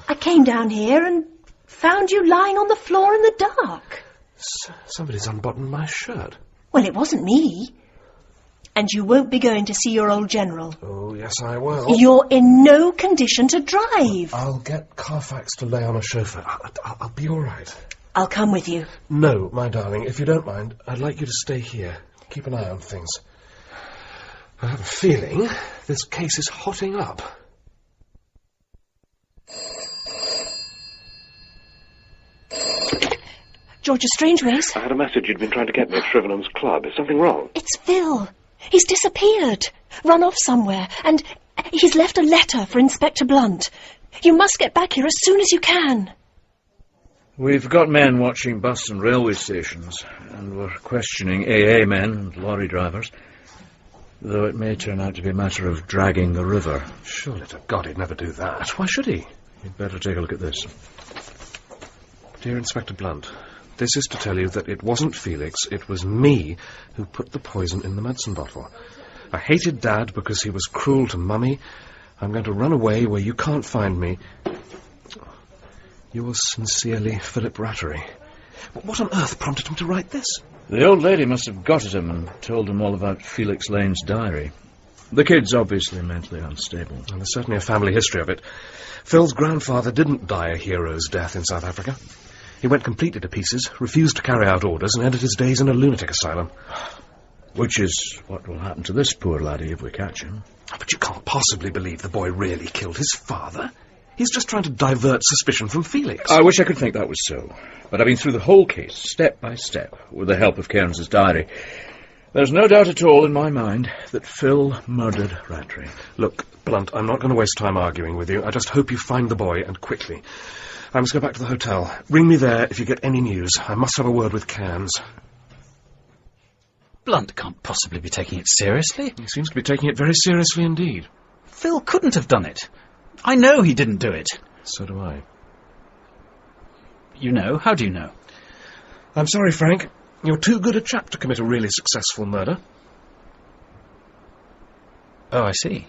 I came down here and found you lying on the floor in the dark. Somebody's unbuttoned my shirt. Well, it wasn't me. And you won't be going to see your old general. Oh, yes, I will. You're in no condition to drive. I'll get Carfax to lay on a chauffeur. I'll be all right. I'll come with you. No, my darling, if you don't mind, I'd like you to stay here. Keep an eye on things. I have a feeling this case is hotting up. Georgia Strangeways? I had a message you'd been trying to get me at Shrivenham's club. Is something wrong? It's Phil. He's disappeared. Run off somewhere. And he's left a letter for Inspector Blunt. You must get back here as soon as you can. We've got men watching bus and railway stations, and we're questioning AA men and lorry drivers, though it may turn out to be a matter of dragging the river. Surely to God he'd never do that. Why should he? You'd better take a look at this. Dear Inspector Blunt, this is to tell you that it wasn't Felix, it was me who put the poison in the medicine bottle. I hated Dad because he was cruel to Mummy. I'm going to run away where you can't find me. Yours sincerely, Philip Rattery. What on earth prompted him to write this? The old lady must have got at him and told him all about Felix Lane's diary. The kid's obviously mentally unstable. And there's certainly a family history of it. Phil's grandfather didn't die a hero's death in South Africa. He went completely to pieces, refused to carry out orders, and ended his days in a lunatic asylum. Which is what will happen to this poor laddie if we catch him. But you can't possibly believe the boy really killed his father. He's just trying to divert suspicion from Felix. I wish I could think that was so. But I've been through the whole case, step by step, with the help of Cairnes's diary. There's no doubt at all in my mind that Phil murdered Rattery. Look, Blunt, I'm not going to waste time arguing with you. I just hope you find the boy, and quickly. I must go back to the hotel. Ring me there if you get any news. I must have a word with Cairnes. Blunt can't possibly be taking it seriously. He seems to be taking it very seriously indeed. Phil couldn't have done it. I know he didn't do it. So do I. You know? How do you know? I'm sorry, Frank. You're too good a chap to commit a really successful murder. Oh, I see.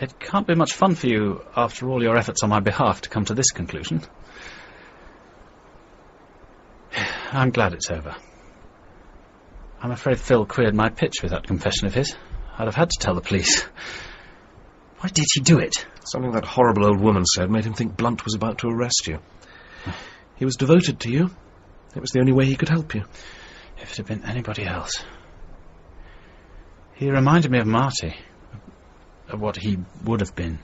It can't be much fun for you, after all your efforts on my behalf, to come to this conclusion. I'm glad it's over. I'm afraid Phil queered my pitch with that confession of his. I'd have had to tell the police. Why did he do it? Something that horrible old woman said made him think Blunt was about to arrest you. He was devoted to you. It was the only way he could help you. If it had been anybody else. He reminded me of Marty. Of what he would have been.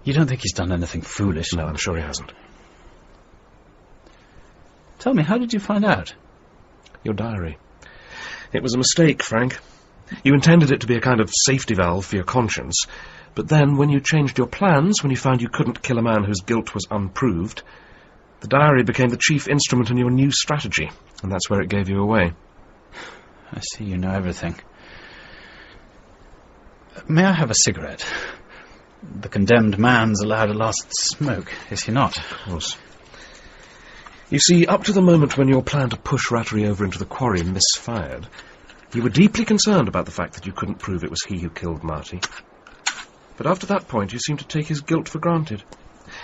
You don't think he's done anything foolish? No, I'm sure he hasn't. Tell me, how did you find out? Your diary. It was a mistake, Frank. You intended it to be a kind of safety valve for your conscience, but then when you changed your plans, when you found you couldn't kill a man whose guilt was unproved, the diary became the chief instrument in your new strategy, and that's where it gave you away. I see you know everything. May I have a cigarette? The condemned man's allowed a last smoke, is he not? Of course. You see, up to the moment when your plan to push Rattery over into the quarry misfired, you were deeply concerned about the fact that you couldn't prove it was he who killed Marty. But after that point, you seemed to take his guilt for granted.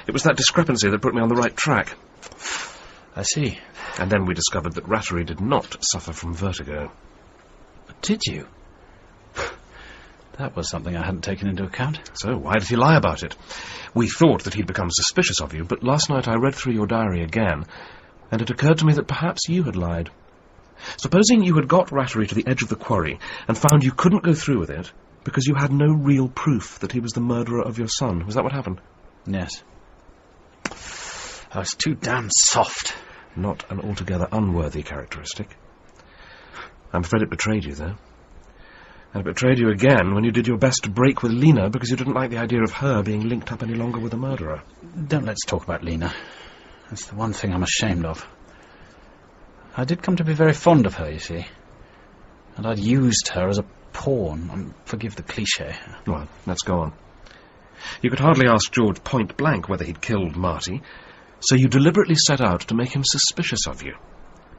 It was that discrepancy that put me on the right track. I see. And then we discovered that Rattery did not suffer from vertigo. Did you? That was something I hadn't taken into account. So why did he lie about it? We thought that he'd become suspicious of you, but last night I read through your diary again, and it occurred to me that perhaps you had lied. Supposing you had got Rattery to the edge of the quarry and found you couldn't go through with it because you had no real proof that he was the murderer of your son. Was that what happened? Yes. I was too damn soft. Not an altogether unworthy characteristic. I'm afraid it betrayed you, though. And it betrayed you again when you did your best to break with Lena because you didn't like the idea of her being linked up any longer with the murderer. Don't let's talk about Lena. That's the one thing I'm ashamed of. I did come to be very fond of her, you see. And I'd used her as a pawn. Forgive the cliché. Well, let's go on. You could hardly ask George point blank whether he'd killed Marty, so you deliberately set out to make him suspicious of you,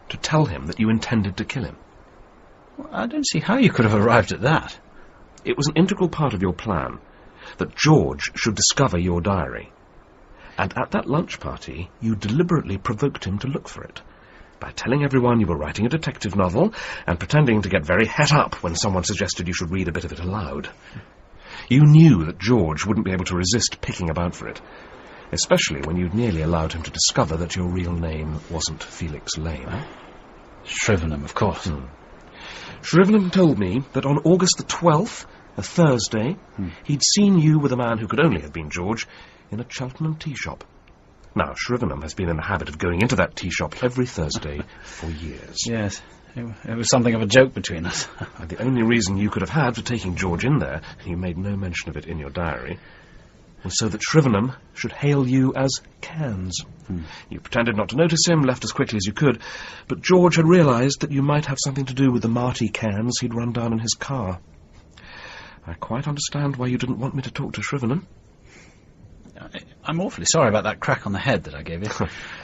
to tell him that you intended to kill him. Well, I don't see how you could have arrived at that. It was an integral part of your plan that George should discover your diary. And at that lunch party, you deliberately provoked him to look for it, by telling everyone you were writing a detective novel and pretending to get very het up when someone suggested you should read a bit of it aloud. You knew that George wouldn't be able to resist picking about for it, especially when you'd nearly allowed him to discover that your real name wasn't Felix Lane. Shrivenham, of course. Shrivenham told me that on August the 12th, a Thursday, he'd seen you with a man who could only have been George in a Cheltenham tea shop. Now, Shrivenham has been in the habit of going into that tea shop every Thursday for years. Yes, it was something of a joke between us. And the only reason you could have had for taking George in there, and you made no mention of it in your diary, was so that Shrivenham should hail you as Cairnes. You pretended not to notice him, left as quickly as you could, but George had realised that you might have something to do with the Marty Cairnes he'd run down in his car. I quite understand why you didn't want me to talk to Shrivenham. I'm awfully sorry about that crack on the head that I gave you.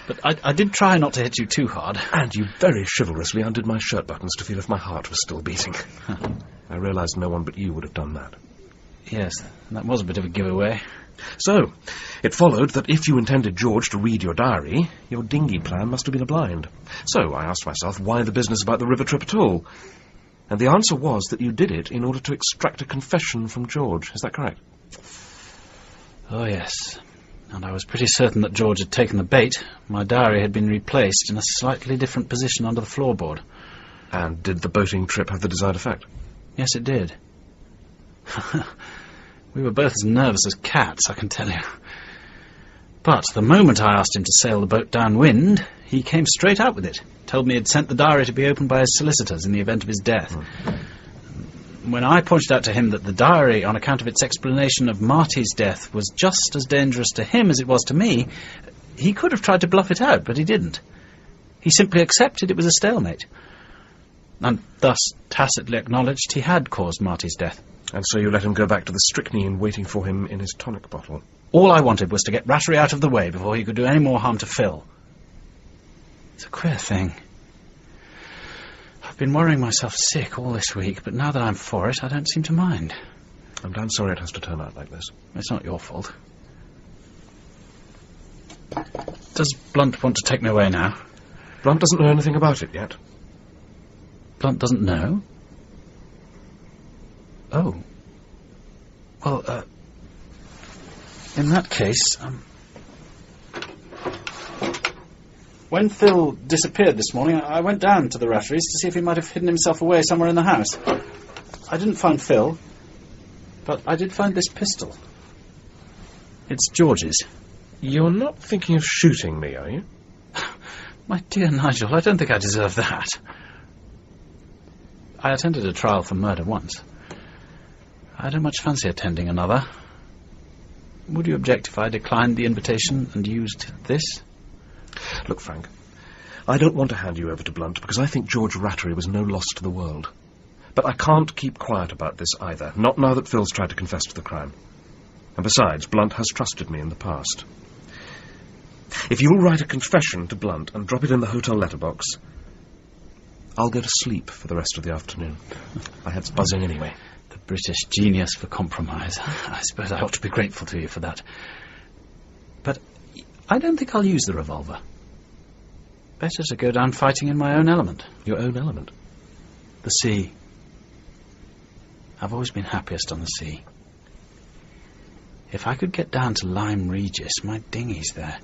But I did try not to hit you too hard. And you very chivalrously undid my shirt buttons to feel if my heart was still beating. I realised no one but you would have done that. Yes, that was a bit of a giveaway. So, it followed that if you intended George to read your diary, your dinghy plan must have been a blind. So I asked myself why the business about the river trip at all. And the answer was that you did it in order to extract a confession from George. Is that correct? Oh, yes. And I was pretty certain that George had taken the bait. My diary had been replaced in a slightly different position under the floorboard. And did the boating trip have the desired effect? Yes, it did. We were both as nervous as cats, I can tell you. But the moment I asked him to sail the boat downwind, he came straight out with it. Told me he'd sent the diary to be opened by his solicitors in the event of his death. When I pointed out to him that the diary, on account of its explanation of Marty's death, was just as dangerous to him as it was to me, he could have tried to bluff it out, but he didn't. He simply accepted it was a stalemate, and thus tacitly acknowledged he had caused Marty's death. And so you let him go back to the strychnine waiting for him in his tonic bottle? All I wanted was to get Rattery out of the way before he could do any more harm to Phil. It's a queer thing. I've been worrying myself sick all this week, but now that I'm for it, I don't seem to mind. I'm damn sorry it has to turn out like this. It's not your fault. Does Blunt want to take me away now? Blunt doesn't know anything about it yet. Blunt doesn't know? Oh. Well, in that case, when Phil disappeared this morning, I went down to the Rattery's to see if he might have hidden himself away somewhere in the house. I didn't find Phil, but I did find this pistol. It's George's. You're not thinking of shooting me, are you? My dear Nigel, I don't think I deserve that. I attended a trial for murder once. I don't much fancy attending another. Would you object if I declined the invitation and used this? Look, Frank, I don't want to hand you over to Blunt because I think George Rattery was no loss to the world. But I can't keep quiet about this either, not now that Phil's tried to confess to the crime. And besides, Blunt has trusted me in the past. If you'll write a confession to Blunt and drop it in the hotel letterbox, I'll go to sleep for the rest of the afternoon. My head's buzzing anyway. The British genius for compromise. I suppose I ought to be grateful to you for that. But I don't think I'll use the revolver. Better to go down fighting in my own element. Your own element? The sea. I've always been happiest on the sea. If I could get down to Lyme Regis, my dinghy's there.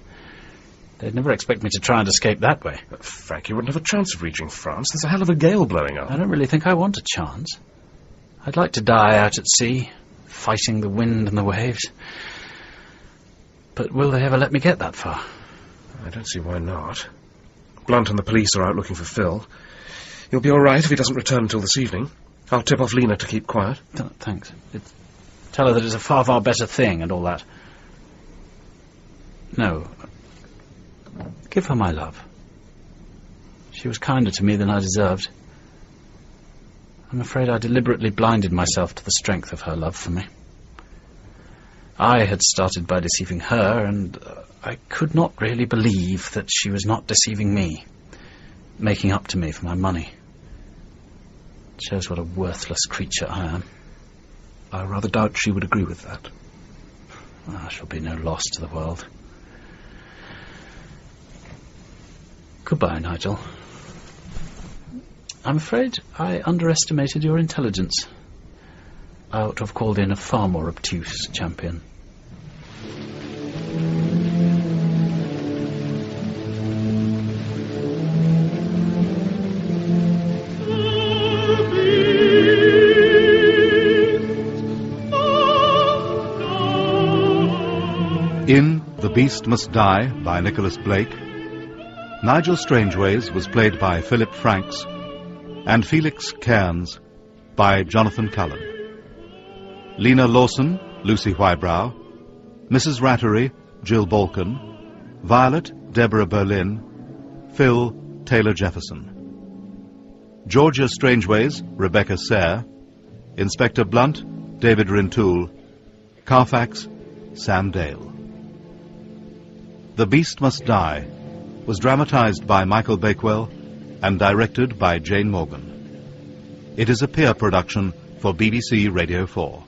They'd never expect me to try and escape that way. But Frank, you wouldn't have a chance of reaching France. There's a hell of a gale blowing up. I don't really think I want a chance. I'd like to die out at sea, fighting the wind and the waves. But will they ever let me get that far? I don't see why not. Blunt and the police are out looking for Phil. You'll be all right if he doesn't return until this evening. I'll tip off Lena to keep quiet. Thanks. Tell her that it's a far, far better thing and all that. No. Give her my love. She was kinder to me than I deserved. I'm afraid I deliberately blinded myself to the strength of her love for me. I had started by deceiving her, and I could not really believe that she was not deceiving me, making up to me for my money. It shows what a worthless creature I am. I rather doubt she would agree with that. I shall be no loss to the world. Goodbye, Nigel. I'm afraid I underestimated your intelligence. I ought to have called in a far more obtuse champion. In The Beast Must Die by Nicholas Blake, Nigel Strangeways was played by Philip Franks and Felix Cairnes by Jonathan Cullen. Lena Lawson, Lucy Whybrow, Mrs. Rattery, Jill Balcon, Violet, Deborah Berlin, Phil, Taylor Jefferson. Georgia Strangeways, Rebecca Sair, Inspector Blunt, David Rintoul, Carfax, Sam Dale. The Beast Must Die was dramatised by Michael Bakewell and directed by Jane Morgan. It is a peer production for BBC Radio 4.